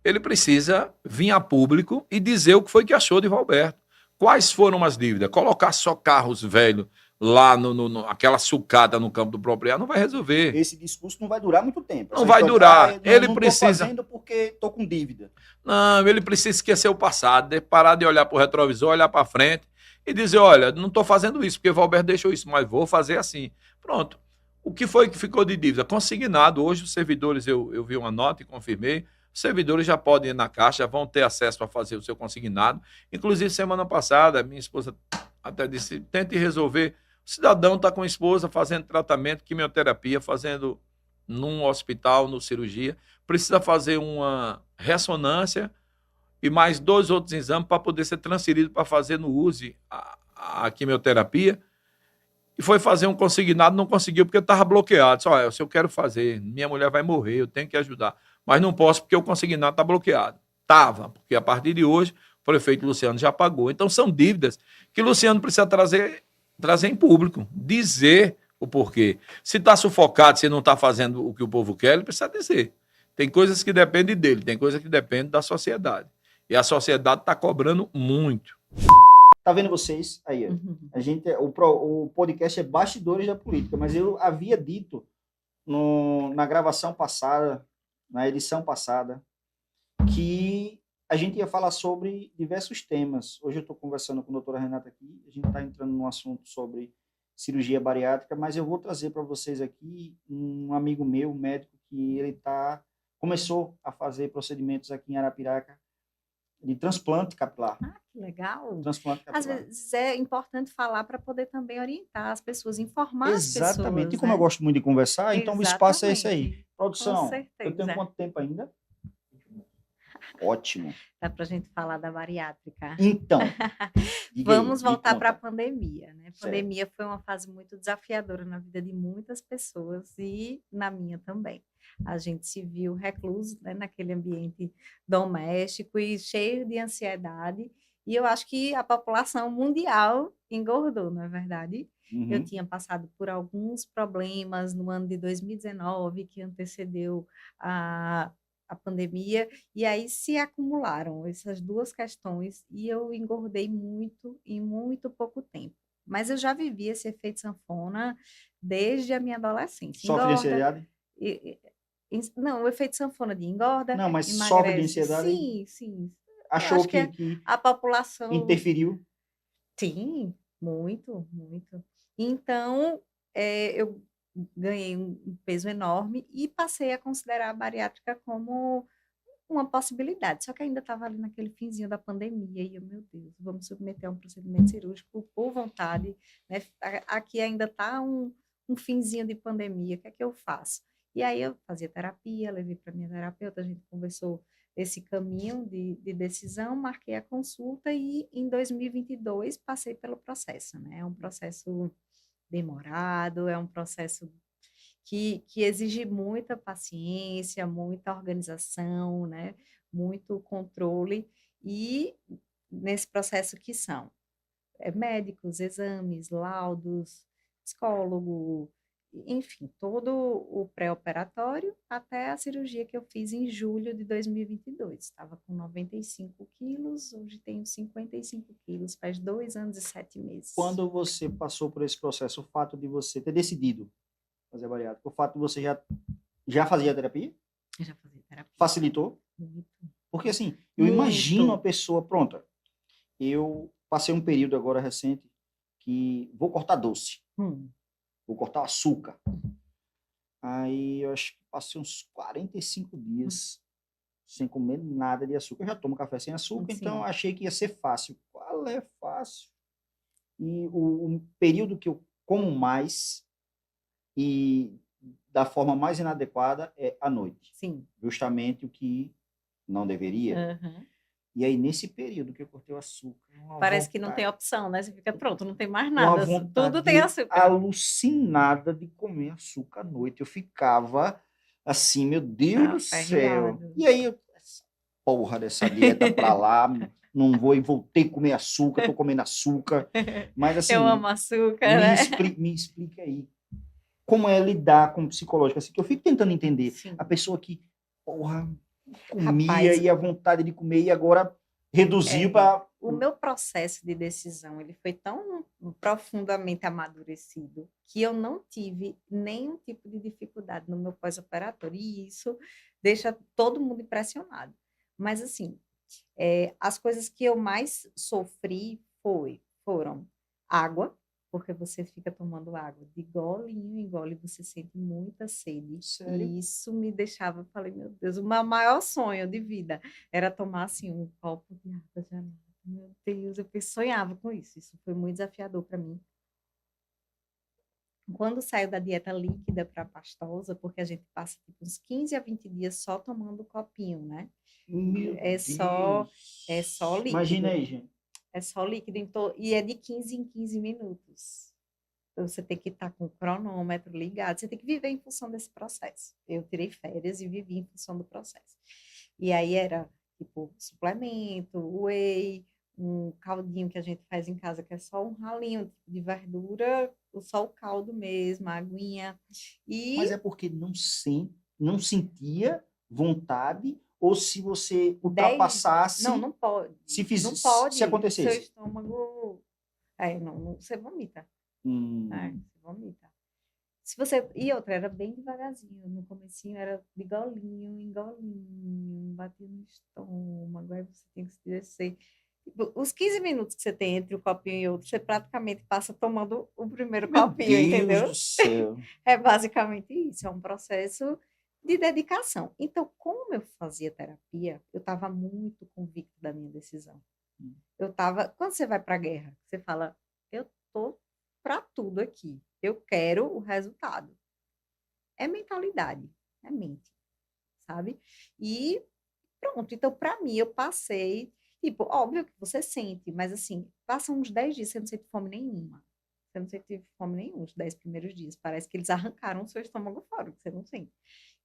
Speaker 6: ele precisa vir a público e dizer o que foi que achou de Valberto. Quais foram as dívidas? Colocar só carros velhos lá aquela sucata no campo do proprietário não vai resolver.
Speaker 3: Esse discurso não vai durar muito tempo.
Speaker 6: Não vai durar. Ele
Speaker 3: não
Speaker 6: precisa.
Speaker 3: Estou fazendo porque estou com dívida.
Speaker 6: Não, ele precisa esquecer o passado, parar de olhar para o retrovisor, olhar para frente e dizer: olha, não estou fazendo isso porque Valberto deixou isso, mas vou fazer assim. Pronto. O que foi que ficou de dívida? Consignado. Hoje os servidores, eu vi uma nota e confirmei, os servidores já podem ir na Caixa, já vão ter acesso a fazer o seu consignado. Inclusive, semana passada, minha esposa até disse: tente resolver. O cidadão está com a esposa fazendo tratamento, quimioterapia, fazendo num hospital, no cirurgia, precisa fazer uma ressonância e mais 2 outros exames para poder ser transferido para fazer no USE a quimioterapia. E foi fazer um consignado, não conseguiu porque estava bloqueado. Só, se eu quero fazer, minha mulher vai morrer, eu tenho que ajudar. mas não posso porque o consignado está bloqueado. Estava, porque a partir de hoje o prefeito Luciano já pagou. Então são dívidas que o Luciano precisa trazer em público, dizer o porquê. Se está sufocado, se não está fazendo o que o povo quer, ele precisa dizer. Tem coisas que dependem dele, tem coisas que dependem da sociedade. E a sociedade está cobrando muito.
Speaker 3: Tá vendo vocês? Aí, ó. A gente, o podcast é Bastidores da Política, mas eu havia dito na gravação passada, na edição passada, que a gente ia falar sobre diversos temas. Hoje eu estou conversando com a doutora Renata aqui, a gente está entrando num assunto sobre cirurgia bariátrica, mas eu vou trazer para vocês aqui um amigo meu, um médico, que ele começou a fazer procedimentos aqui em Arapiraca de transplante capilar.
Speaker 7: Ah, que legal.
Speaker 3: Transplante capilar.
Speaker 7: Às vezes é importante falar para poder também orientar as pessoas, informar as pessoas.
Speaker 3: Exatamente. E como
Speaker 7: né?
Speaker 3: eu gosto muito de conversar, então o espaço é esse aí.
Speaker 7: Exatamente.
Speaker 3: Produção,
Speaker 7: Com certeza.
Speaker 3: eu tenho quanto tempo ainda? Ótimo.
Speaker 7: Dá para a gente falar da bariátrica.
Speaker 3: Então, diga aí,
Speaker 7: Vamos
Speaker 3: me
Speaker 7: voltar para a
Speaker 3: conta.
Speaker 7: pandemia, né? A pandemia foi uma fase muito desafiadora na vida de muitas pessoas e na minha também. A gente se viu recluso, né, naquele ambiente doméstico e cheio de ansiedade. E eu acho que a população mundial engordou, não é verdade? Eu
Speaker 3: Uhum.
Speaker 7: tinha passado por alguns problemas no ano de 2019, que antecedeu a pandemia, e aí se acumularam essas duas questões, e eu engordei muito em muito pouco tempo. Mas eu já vivi esse efeito sanfona desde a minha adolescência.
Speaker 3: Sofre de
Speaker 7: Engorda,
Speaker 3: ansiedade?
Speaker 7: não, o efeito sanfona de engorda,
Speaker 3: Não, mas sofre de
Speaker 7: emagrece.
Speaker 3: ansiedade?
Speaker 7: Sim, sim.
Speaker 3: Achou
Speaker 7: acho que
Speaker 3: que
Speaker 7: A população...
Speaker 3: interferiu?
Speaker 7: Sim, muito, muito. Então, eu ganhei um peso enorme e passei a considerar a bariátrica como uma possibilidade. Só que ainda estava ali naquele finzinho da pandemia e eu, meu Deus, vamos submeter a um procedimento cirúrgico por vontade, né? Aqui ainda está um finzinho de pandemia, o que é que eu faço? E aí eu fazia terapia, levei para minha terapeuta, a gente conversou esse caminho de decisão, marquei a consulta e em 2022 passei pelo processo, né? É um processo demorado, é um processo que exige muita paciência, muita organização, né? Muito controle e nesse processo que são médicos, exames, laudos, psicólogo, enfim, todo o pré-operatório até a cirurgia que eu fiz em julho de 2022. Estava com 95 quilos, hoje tenho 55 quilos, faz 2 anos e 7 meses.
Speaker 3: Quando você passou por esse processo, o fato de você ter decidido fazer a bariátrica, o fato de você já fazia terapia?
Speaker 7: Eu já fazia terapia.
Speaker 3: Facilitou?
Speaker 7: Muito.
Speaker 3: Porque assim, eu
Speaker 7: Muito.
Speaker 3: imagino a pessoa pronta. Eu passei um período agora recente que vou cortar doce. Vou cortar o açúcar. Aí eu acho que passei uns 45 dias sem comer nada de açúcar. Eu já tomo café sem açúcar,
Speaker 7: Sim.
Speaker 3: então eu achei que ia ser fácil. Qual é fácil? E o período que eu como mais e da forma mais inadequada é à noite.
Speaker 7: Sim.
Speaker 3: Justamente o que não deveria.
Speaker 7: Uhum.
Speaker 3: E aí, nesse período que eu cortei o açúcar...
Speaker 7: Parece que não tem opção, né? Você fica pronto, não tem mais
Speaker 3: uma
Speaker 7: nada.
Speaker 3: vontade
Speaker 7: Tudo tem açúcar.
Speaker 3: alucinada de comer açúcar à noite. Eu ficava assim, meu Deus do céu.
Speaker 7: Aperreado.
Speaker 3: E aí, essa porra dessa dieta pra lá, não vou e voltei a comer açúcar, tô comendo açúcar. Mas assim,
Speaker 7: Eu amo açúcar, né?
Speaker 3: me explica aí. Como é lidar com o psicológico? Assim, que eu fico tentando entender.
Speaker 7: Sim.
Speaker 3: A pessoa que, porra, comia
Speaker 7: Rapaz,
Speaker 3: e a vontade de comer e agora reduziu para...
Speaker 7: o meu processo de decisão ele foi tão profundamente amadurecido que eu não tive nenhum tipo de dificuldade no meu pós-operatório e isso deixa todo mundo impressionado. Mas assim, as coisas que eu mais sofri foram água, porque você fica tomando água de golinho em gole, você sente muita sede.
Speaker 3: Sério?
Speaker 7: E isso me deixava, falei, meu Deus, o meu maior sonho de vida era tomar assim um copo de água gelada. Meu Deus, eu sonhava com isso. Isso foi muito desafiador para mim. Quando saiu da dieta líquida para pastosa, porque a gente passa tipo, uns 15 a 20 dias só tomando copinho, né?
Speaker 3: Meu
Speaker 7: É só líquido.
Speaker 3: Imagina aí, gente.
Speaker 7: É só líquido, e é de 15 em 15 minutos. você tem que estar com o cronômetro ligado, você tem que viver em função desse processo. Eu tirei férias e vivi em função do processo. E aí era, tipo, suplemento, whey, um caldinho que a gente faz em casa, que é só um ralinho de verdura, só o caldo mesmo, a aguinha.
Speaker 3: Mas
Speaker 7: E
Speaker 3: é porque não sentia vontade, ou se você ultrapassasse,
Speaker 7: não pode.
Speaker 3: se
Speaker 7: Não pode.
Speaker 3: se
Speaker 7: Seu
Speaker 3: acontecesse.
Speaker 7: estômago... você vomita.
Speaker 3: Hum,
Speaker 7: Você vomita. Se você... E outra, era bem devagarzinho. No comecinho era de golinho em golinho, batia no estômago, aí você tem que se descer. Tipo, os 15 minutos que você tem entre um copinho e outro, você praticamente passa tomando o primeiro
Speaker 3: meu
Speaker 7: copinho,
Speaker 3: Deus
Speaker 7: entendeu?
Speaker 3: do céu.
Speaker 7: É basicamente isso, é um processo de dedicação. Então, como eu fazia terapia, eu estava muito convicta da minha decisão. Eu estava... Quando você vai para a guerra, você fala, eu tô para tudo aqui. Eu quero o resultado. É mentalidade, é mente, sabe? E pronto. Então, para mim, eu passei... Tipo, óbvio que você sente, mas assim, passam uns 10 dias, você não sente fome nenhuma. Você não sente fome nenhuma os 10 primeiros dias. Parece que eles arrancaram o seu estômago fora, que você não sente.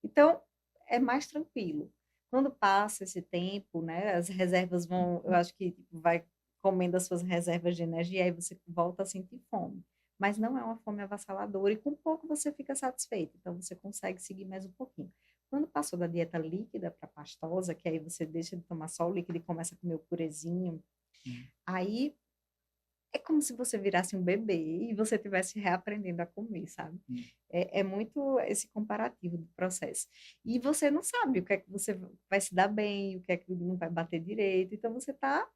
Speaker 7: Então, é mais tranquilo. Quando passa esse tempo, né, as reservas vão, eu acho que vai comendo as suas reservas de energia, aí você volta a sentir fome. Mas não é uma fome avassaladora e com pouco você fica satisfeito. Então, você consegue seguir mais um pouquinho. Quando passou da dieta líquida para pastosa, que aí você deixa de tomar só o líquido e começa a comer o purezinho, aí é como se você virasse um bebê e você estivesse reaprendendo a comer, sabe? É muito esse comparativo do processo. E você não sabe o que é que você vai se dar bem, o que é que não vai bater direito. Então, você está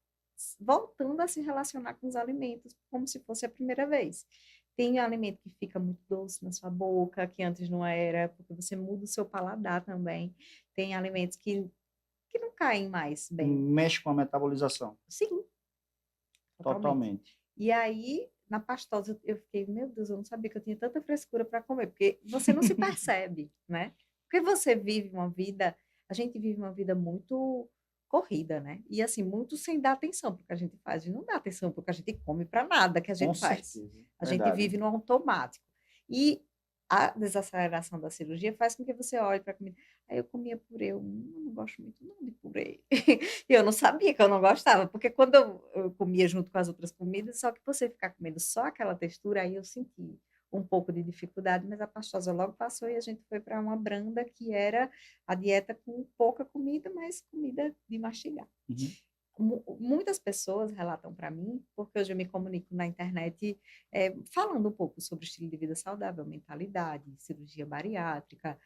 Speaker 7: voltando a se relacionar com os alimentos como se fosse a primeira vez. Tem alimento que fica muito doce na sua boca, que antes não era, porque você muda o seu paladar também. Tem alimentos que não caem mais bem.
Speaker 3: Mexe com a metabolização.
Speaker 7: Sim,
Speaker 3: Totalmente.
Speaker 7: E aí, na pastosa, eu fiquei, meu Deus, eu não sabia que eu tinha tanta frescura para comer, porque você não se percebe, né? Porque você vive uma vida, a gente vive uma vida muito corrida, né? E assim, muito sem dar atenção para o que a gente faz. A gente não dá atenção para o que a gente come, para nada que a gente
Speaker 3: Com
Speaker 7: faz.
Speaker 3: certeza.
Speaker 7: A gente
Speaker 3: Verdade.
Speaker 7: vive no automático. E a desaceleração da cirurgia faz com que você olhe para a comida. Aí eu comia purê, eu não gosto muito não de purê. E eu não sabia que eu não gostava, porque quando eu comia junto com as outras comidas, só que você ficar comendo só aquela textura, aí eu senti um pouco de dificuldade, mas a pastosa logo passou e a gente foi para uma branda, que era a dieta com pouca comida, mas comida de mastigar. Muitas pessoas relatam para mim, porque hoje eu me comunico na internet falando um pouco sobre estilo de vida saudável, mentalidade, cirurgia bariátrica,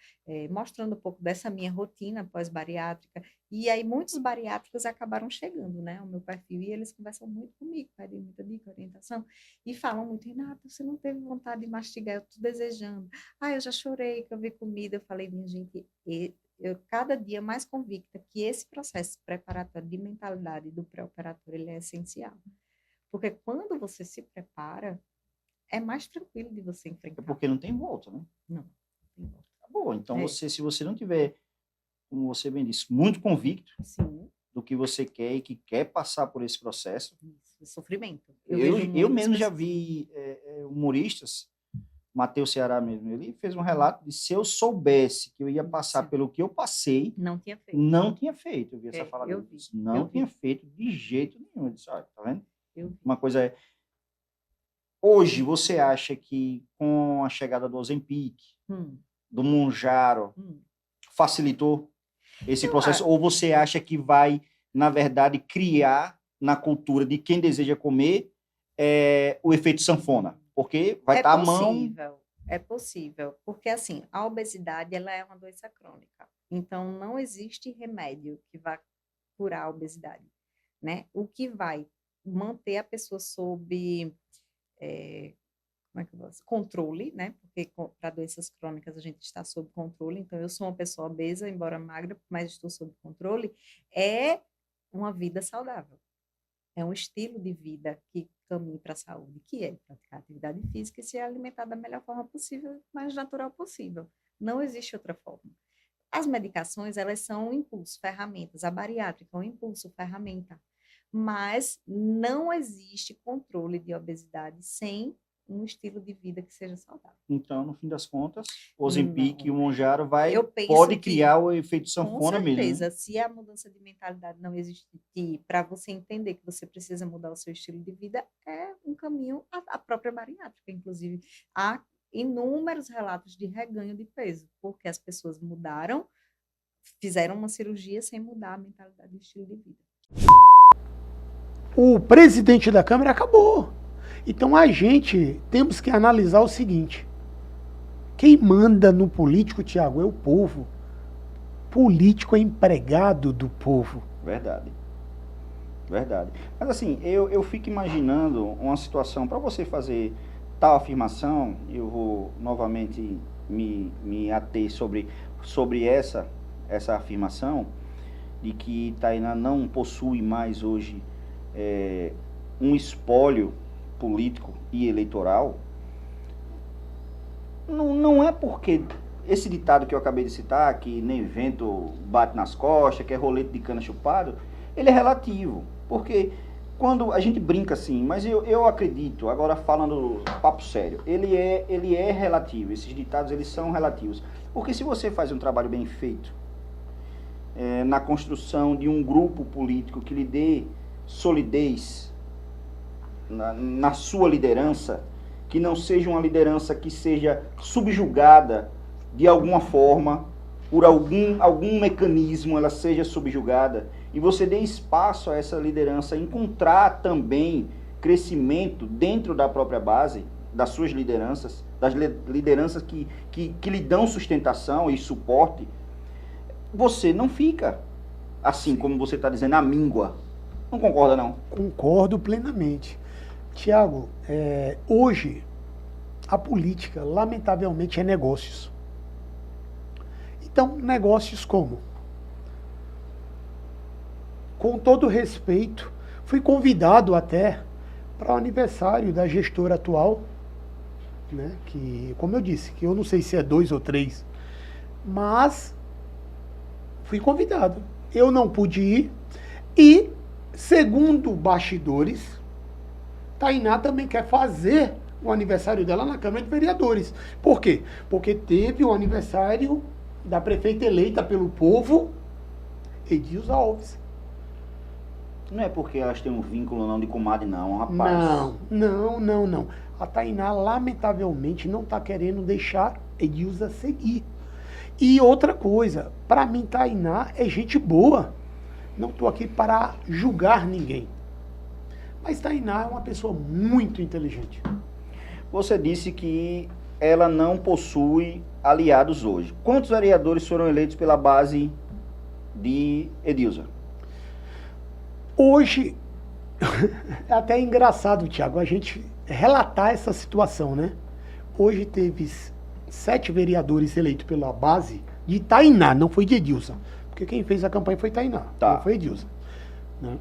Speaker 7: mostrando um pouco dessa minha rotina pós-bariátrica. E aí muitos bariátricos acabaram chegando, né, ao meu perfil, e eles conversam muito comigo, pedem muita dica, orientação, e falam muito, Renata, você não teve vontade de mastigar, eu estou desejando. Ah, eu já chorei que eu vi comida. Eu falei, minha gente, eu cada dia mais convicta que esse processo preparatório de mentalidade do pré-operatório, ele é essencial. Porque quando você se prepara, é mais tranquilo de você
Speaker 3: É
Speaker 7: enfrentar.
Speaker 3: porque não tem volta, né?
Speaker 7: Não tem volta.
Speaker 3: Tá bom, então
Speaker 7: É.
Speaker 3: se você não tiver, como você bem disse, muito convicto
Speaker 7: Sim,
Speaker 3: do que você quer e que quer passar por esse processo,
Speaker 7: isso, sofrimento.
Speaker 3: eu
Speaker 7: vejo muitas
Speaker 3: mesmo já
Speaker 7: pessoas-
Speaker 3: vi humoristas, Matheus Ceará mesmo, ele fez um relato de se eu soubesse que eu ia passar
Speaker 7: Isso.
Speaker 3: pelo que eu passei,
Speaker 7: Não tinha feito.
Speaker 3: não tinha feito. Eu vi essa
Speaker 7: É,
Speaker 3: fala
Speaker 7: eu
Speaker 3: dele.
Speaker 7: vi,
Speaker 3: Disse, não
Speaker 7: eu vi.
Speaker 3: tinha feito de jeito nenhum. Eu disse, olha, tá vendo?
Speaker 7: Eu vi.
Speaker 3: Uma coisa é, hoje você acha que com a chegada do Ozempic, do Monjaro, facilitou esse
Speaker 7: Eu
Speaker 3: processo? Ou você acha que vai, na verdade, criar na cultura de quem deseja comer o efeito sanfona? Porque vai estar a mão...
Speaker 7: É possível, porque assim, a obesidade, ela é uma doença crônica. Então, não existe remédio que vá curar a obesidade, né? O que vai manter a pessoa sob como é que eu posso? Controle, né? Porque para doenças crônicas a gente está sob controle. Então, eu sou uma pessoa obesa, embora magra, mas estou sob controle. É uma vida saudável. É um estilo de vida que caminhe para a saúde, que é praticar atividade física e se alimentar da melhor forma possível, mais natural possível. Não existe outra forma. As medicações, elas são um impulso, ferramentas. A bariátrica é um impulso, ferramenta. Mas não existe controle de obesidade sem um estilo de vida que seja saudável.
Speaker 3: Então, no fim das contas, o Ozempic e o
Speaker 7: Não.
Speaker 3: Monjaro
Speaker 7: Eu penso
Speaker 3: pode
Speaker 7: que,
Speaker 3: criar o efeito
Speaker 7: com
Speaker 3: sanfona mesmo. Né?
Speaker 7: certeza, se a mudança de mentalidade não existir, para você entender que você precisa mudar o seu estilo de vida, é um caminho à própria bariátrica. Inclusive, há inúmeros relatos de reganho de peso, porque as pessoas mudaram, fizeram uma cirurgia sem mudar a mentalidade e o estilo de vida.
Speaker 8: O presidente da Câmara acabou. Então a gente temos que analisar o seguinte: quem manda no político, Tiago, é o povo. Político é empregado do povo.
Speaker 3: Verdade. Verdade. Mas assim, eu fico imaginando uma situação, para você fazer tal afirmação, eu vou novamente me ater sobre essa afirmação, de que Tainá não possui mais hoje um espólio político e eleitoral. Não é porque esse ditado que eu acabei de citar, que nem vento bate nas costas, que é rolete de cana chupado, ele é relativo, porque quando a gente brinca assim, mas eu acredito, agora falando papo sério, ele é relativo, esses ditados eles são relativos, porque se você faz um trabalho bem feito, na construção de um grupo político que lhe dê solidez na sua liderança, que não seja uma liderança que seja subjugada de alguma forma, por algum mecanismo ela seja subjugada, e você dê espaço a essa liderança encontrar também crescimento dentro da própria base, das suas lideranças, das lideranças que lhe dão sustentação e suporte, você não fica assim como você está dizendo, à míngua. Não concorda, não?
Speaker 8: Concordo plenamente. Tiago, hoje a política, lamentavelmente, é negócios. Então, negócios como? Com todo respeito, fui convidado até para o aniversário da gestora atual, né, que, como eu disse, que eu não sei se é 2 ou 3, mas fui convidado. Eu não pude ir e, segundo bastidores, Tainá também quer fazer o aniversário dela na Câmara de Vereadores. Por quê? Porque teve o aniversário da prefeita eleita pelo povo, Edilza Alves.
Speaker 3: Não é porque elas têm um vínculo não de comadre, não, rapaz.
Speaker 8: Não. A Tainá, lamentavelmente, não está querendo deixar Edilza seguir. E outra coisa, para mim, Tainá é gente boa. Não estou aqui para julgar ninguém. Mas Tainá é uma pessoa muito inteligente.
Speaker 3: Você disse que ela não possui aliados hoje. Quantos vereadores foram eleitos pela base de Edilza?
Speaker 8: Hoje, é até engraçado, Tiago, a gente relatar essa situação, né? Hoje teve 7 vereadores eleitos pela base de Tainá, não foi de Edilza. Porque quem fez a campanha foi Tainá, não foi Edilza. Né?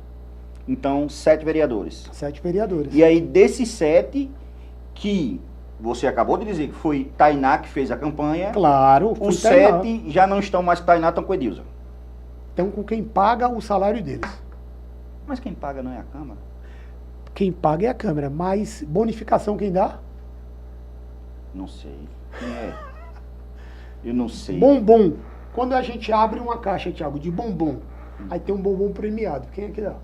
Speaker 3: Então, 7 vereadores.
Speaker 8: 7 vereadores.
Speaker 3: E aí, desses 7, que você acabou de dizer que foi Tainá que fez a campanha.
Speaker 8: Claro,
Speaker 3: os 7 já não estão mais com Tainá, estão com Edilza.
Speaker 8: Estão com quem paga o salário deles.
Speaker 3: Mas quem paga não é a Câmara?
Speaker 8: Quem paga é a Câmara, mas bonificação quem dá?
Speaker 3: Não sei. Quem é? Eu não sei.
Speaker 8: Bombom. Quando a gente abre uma caixa, Tiago, de bombom, aí tem um bombom premiado. Quem é que dá?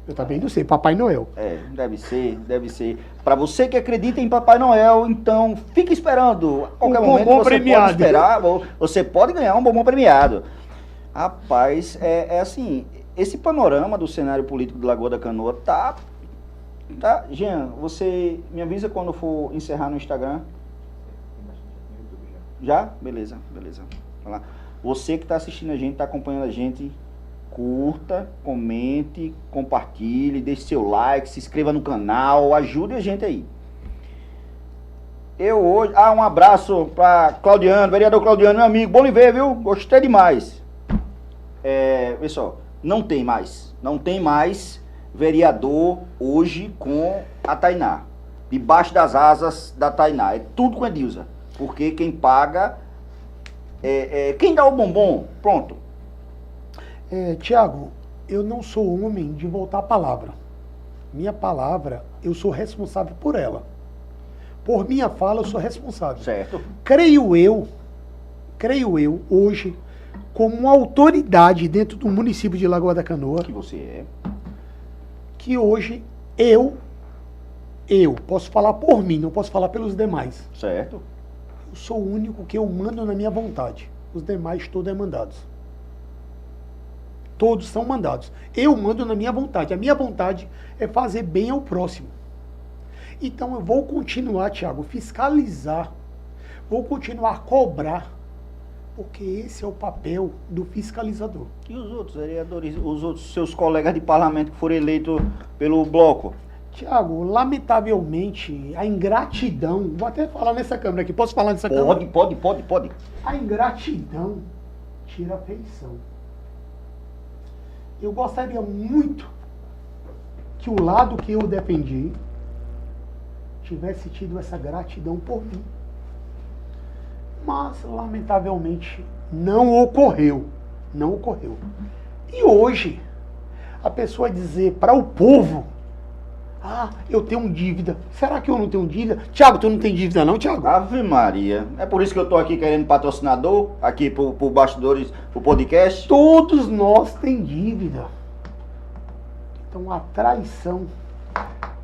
Speaker 8: Eu também não sei, Papai Noel.
Speaker 3: Deve ser. Para você que acredita em Papai Noel, então fique esperando. A qualquer momento
Speaker 8: bombom
Speaker 3: você
Speaker 8: premiado.
Speaker 3: pode esperar, você pode ganhar um bombom premiado. Rapaz, é assim, esse panorama do cenário político de Lagoa da Canoa tá... Jean, você me avisa quando for encerrar no Instagram? Já? Beleza. Vamos lá. Você que está assistindo a gente, está acompanhando a gente, curta, comente, compartilhe, deixe seu like, se inscreva no canal, ajude a gente aí. Um abraço para Claudiano, vereador Claudiano, meu amigo, bom lhe ver, viu? Gostei demais. Pessoal, não tem mais vereador hoje com a Tainá, debaixo das asas da Tainá, é tudo com a Edilza, porque quem paga quem dá o bombom, pronto.
Speaker 8: Tiago, eu não sou homem de voltar a palavra. Minha palavra, eu sou responsável por ela. Por minha fala, eu sou responsável.
Speaker 1: Certo.
Speaker 8: Creio eu, hoje, como uma autoridade dentro do município de Lagoa da Canoa,
Speaker 1: Que você é.
Speaker 8: que hoje eu posso falar por mim, não posso falar pelos demais.
Speaker 1: Certo.
Speaker 8: Eu sou o único que eu mando na minha vontade. Os demais todos é mandados. Todos são mandados. Eu mando na minha vontade. A minha vontade é fazer bem ao próximo. Então eu vou continuar, Thiago, fiscalizar. Vou continuar a cobrar. Porque esse é o papel do fiscalizador.
Speaker 1: E os outros vereadores, os outros seus colegas de parlamento que foram eleitos pelo bloco?
Speaker 8: Tiago, lamentavelmente, a ingratidão, vou até falar nessa câmera aqui, posso falar nessa câmera?
Speaker 1: Pode.
Speaker 8: A ingratidão tira a feição. Eu gostaria muito que o lado que eu defendi tivesse tido essa gratidão por mim. Mas, lamentavelmente, não ocorreu. Não ocorreu. E hoje, a pessoa dizer para o povo: ah, eu tenho dívida. Será que eu não tenho dívida? Tiago, tu não tem dívida não, Tiago?
Speaker 1: Ave Maria. É por isso que eu tô aqui querendo patrocinador, aqui pro Bastidores, pro podcast.
Speaker 8: Todos nós tem dívida. Então a traição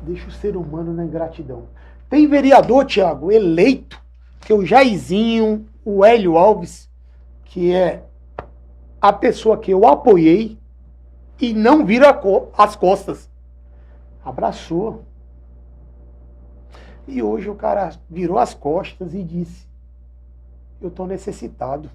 Speaker 8: deixa o ser humano na ingratidão. Tem vereador, Tiago, eleito, que é o Jairzinho, o Hélio Alves, que é a pessoa que eu apoiei e não vira as costas. Abraçou. E hoje o cara virou as costas e disse: eu tô necessitado.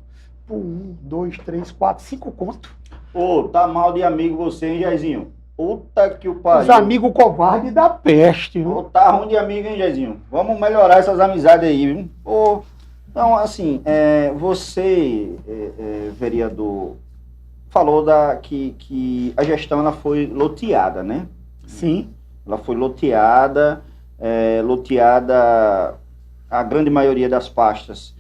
Speaker 8: Por 1, 2, 3, 4, 5 conto.
Speaker 1: Ô, tá mal de amigo você, hein, Jairzinho? Puta que o pariu.
Speaker 8: Os amigos covardes da peste. Viu?
Speaker 1: Ô, tá ruim de amigo, hein, Jairzinho? Vamos melhorar essas amizades aí, viu? Ô, então, assim, você, vereador, falou que a gestão ela foi loteada, né?
Speaker 8: Sim.
Speaker 1: Ela foi loteada, a grande maioria das pastas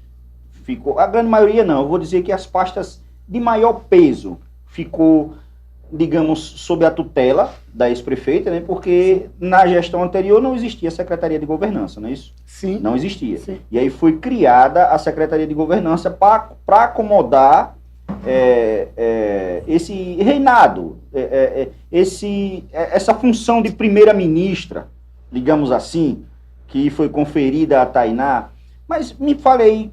Speaker 1: ficou, a grande maioria não, eu vou dizer que as pastas de maior peso ficou, digamos, sob a tutela da ex-prefeita, né? Porque na gestão anterior não existia a Secretaria de Governança, não é isso?
Speaker 8: Sim.
Speaker 1: Não existia.
Speaker 8: Sim.
Speaker 1: E aí foi criada a Secretaria de Governança para acomodar esse reinado, essa função de primeira-ministra, digamos assim, que foi conferida a Tainá. Mas me fale aí,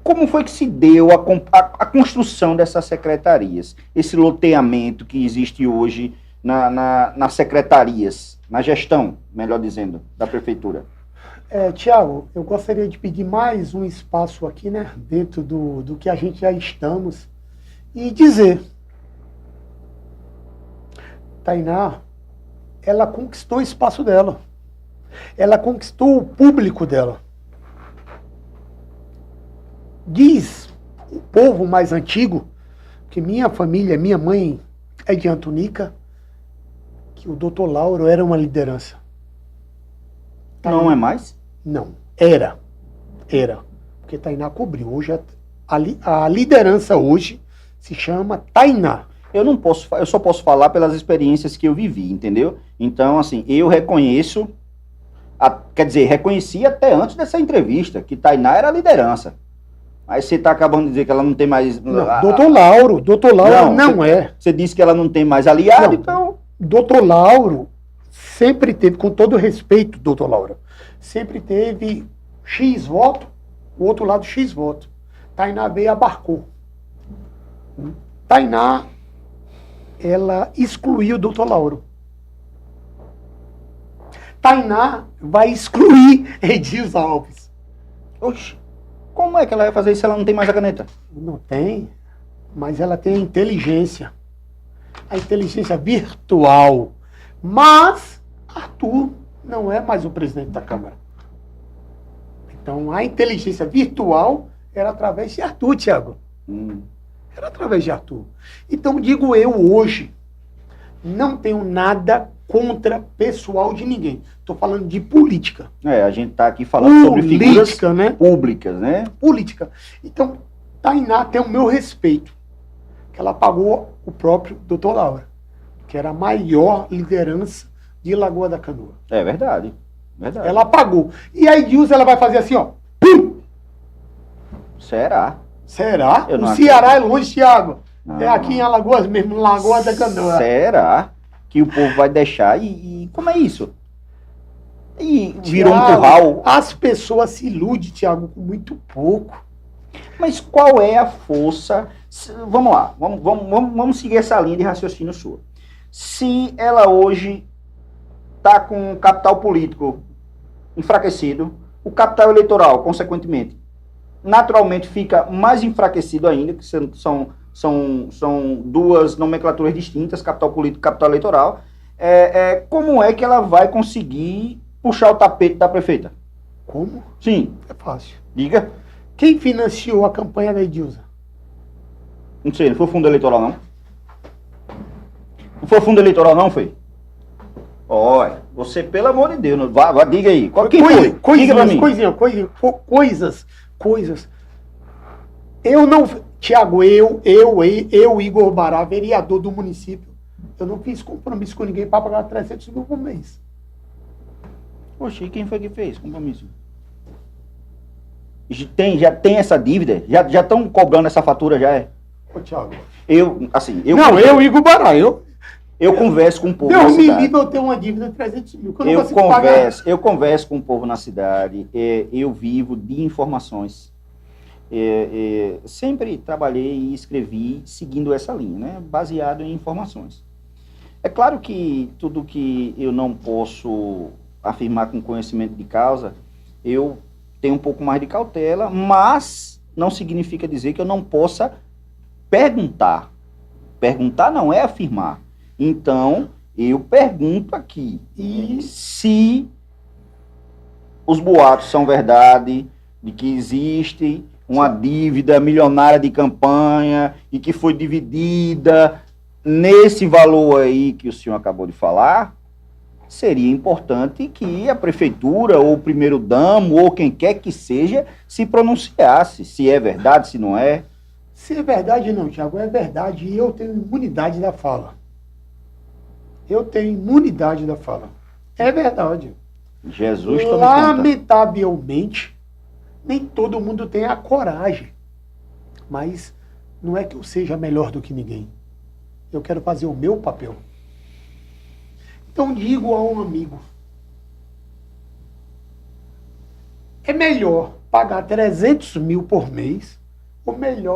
Speaker 1: como foi que se deu a construção dessas secretarias, esse loteamento que existe hoje nas secretarias, na gestão, melhor dizendo, da prefeitura?
Speaker 8: Tiago, eu gostaria de pedir mais um espaço aqui, né, dentro do que a gente já estamos, e dizer: Tainá, ela conquistou o espaço dela, ela conquistou o público dela. Diz o povo mais antigo, que minha família, minha mãe é de Antunica, que o doutor Lauro era uma liderança.
Speaker 1: Não é mais?
Speaker 8: Não, era. Porque Tainá cobriu. Hoje a liderança hoje se chama Tainá.
Speaker 1: Eu só posso falar pelas experiências que eu vivi, entendeu? Então, assim, eu reconheço, reconheci até antes dessa entrevista, que Tainá era a liderança. Mas você está acabando de dizer que ela não tem mais...
Speaker 8: Não, doutor Lauro não é.
Speaker 1: Você disse que ela não tem mais aliado,
Speaker 8: Não.
Speaker 1: então...
Speaker 8: Doutor Lauro sempre teve, com todo respeito, doutor Lauro, sempre teve X voto, o outro lado X voto. Tainá veio e abarcou. Tainá, ela excluiu o doutor Lauro. Tainá vai excluir Edilson Alves.
Speaker 1: Oxi, como é que ela vai fazer isso se ela não tem mais a caneta?
Speaker 8: Não tem, mas ela tem a inteligência virtual. Mas Arthur não é mais o presidente da Câmara. Então a inteligência virtual era através de Arthur, Tiago. Era através de Arthur. Então digo eu hoje, não tenho nada contra pessoal de ninguém. Estou falando de política.
Speaker 1: A gente está aqui falando sobre figuras
Speaker 8: né?
Speaker 1: públicas, né?
Speaker 8: Política. Então, Tainá tem o meu respeito. Que ela pagou o próprio doutor Laura, que era a maior liderança de Lagoa da Canoa.
Speaker 1: É verdade. Verdade.
Speaker 8: Ela apagou. E a Edilza, ela vai fazer assim, ó. Pum!
Speaker 1: Será?
Speaker 8: Será?
Speaker 1: Eu
Speaker 8: O
Speaker 1: não
Speaker 8: Ceará é longe, Thiago.
Speaker 1: Não.
Speaker 8: É aqui em Alagoas mesmo, Lagoa da Canoa.
Speaker 1: Será que o povo vai deixar? E como é isso? E virou um
Speaker 8: Thiago,
Speaker 1: curral.
Speaker 8: As pessoas se iludem, Thiago, com muito pouco.
Speaker 1: Mas qual é a força? Vamos lá, vamos seguir essa linha de raciocínio sua. Se ela hoje está com o capital político enfraquecido, o capital eleitoral, consequentemente, naturalmente fica mais enfraquecido ainda, que são duas nomenclaturas distintas, capital político e capital eleitoral. Como é que ela vai conseguir puxar o tapete da prefeita?
Speaker 8: Como?
Speaker 1: Sim,
Speaker 8: É fácil.
Speaker 1: diga.
Speaker 8: Quem financiou a campanha da Edilza?
Speaker 1: Não sei, não foi fundo eleitoral, não? Não foi fundo eleitoral, não, foi? Olha, você, pelo amor de Deus, vá, diga aí. Quem foi? Diga pra mim.
Speaker 8: Coisas. Eu não... Tiago, eu, Igor Bará, vereador do município, eu não fiz compromisso com ninguém para pagar 300 mil por mês.
Speaker 1: Poxa, e quem foi que fez compromisso? Já tem essa dívida? Já estão cobrando essa fatura, já é?
Speaker 8: Ô, Tiago.
Speaker 1: Eu,
Speaker 8: Igor Bará,
Speaker 1: eu converso com o povo
Speaker 8: Deus
Speaker 1: na
Speaker 8: me
Speaker 1: cidade.
Speaker 8: livre eu ter uma dívida de 300 mil, que eu não
Speaker 1: Eu
Speaker 8: consigo pagar.
Speaker 1: converso com o povo na cidade, eu vivo de informações. Sempre trabalhei e escrevi seguindo essa linha, né? Baseado em informações. É claro que tudo que eu não posso afirmar com conhecimento de causa, eu tenho um pouco mais de cautela, mas não significa dizer que eu não possa perguntar. Perguntar não é afirmar. Então, eu pergunto aqui, se os boatos são verdade, de que existe uma dívida milionária de campanha e que foi dividida nesse valor aí que o senhor acabou de falar, seria importante que a prefeitura ou o primeiro-damo ou quem quer que seja se pronunciasse, se é verdade, se não é.
Speaker 8: Se é verdade não, Tiago, é verdade. E eu tenho imunidade da fala. É verdade.
Speaker 1: Jesus tome conta.
Speaker 8: Lamentavelmente, nem todo mundo tem a coragem. Mas não é que eu seja melhor do que ninguém. Eu quero fazer o meu papel. Então digo a um amigo, é melhor pagar 300 mil por mês, ou melhor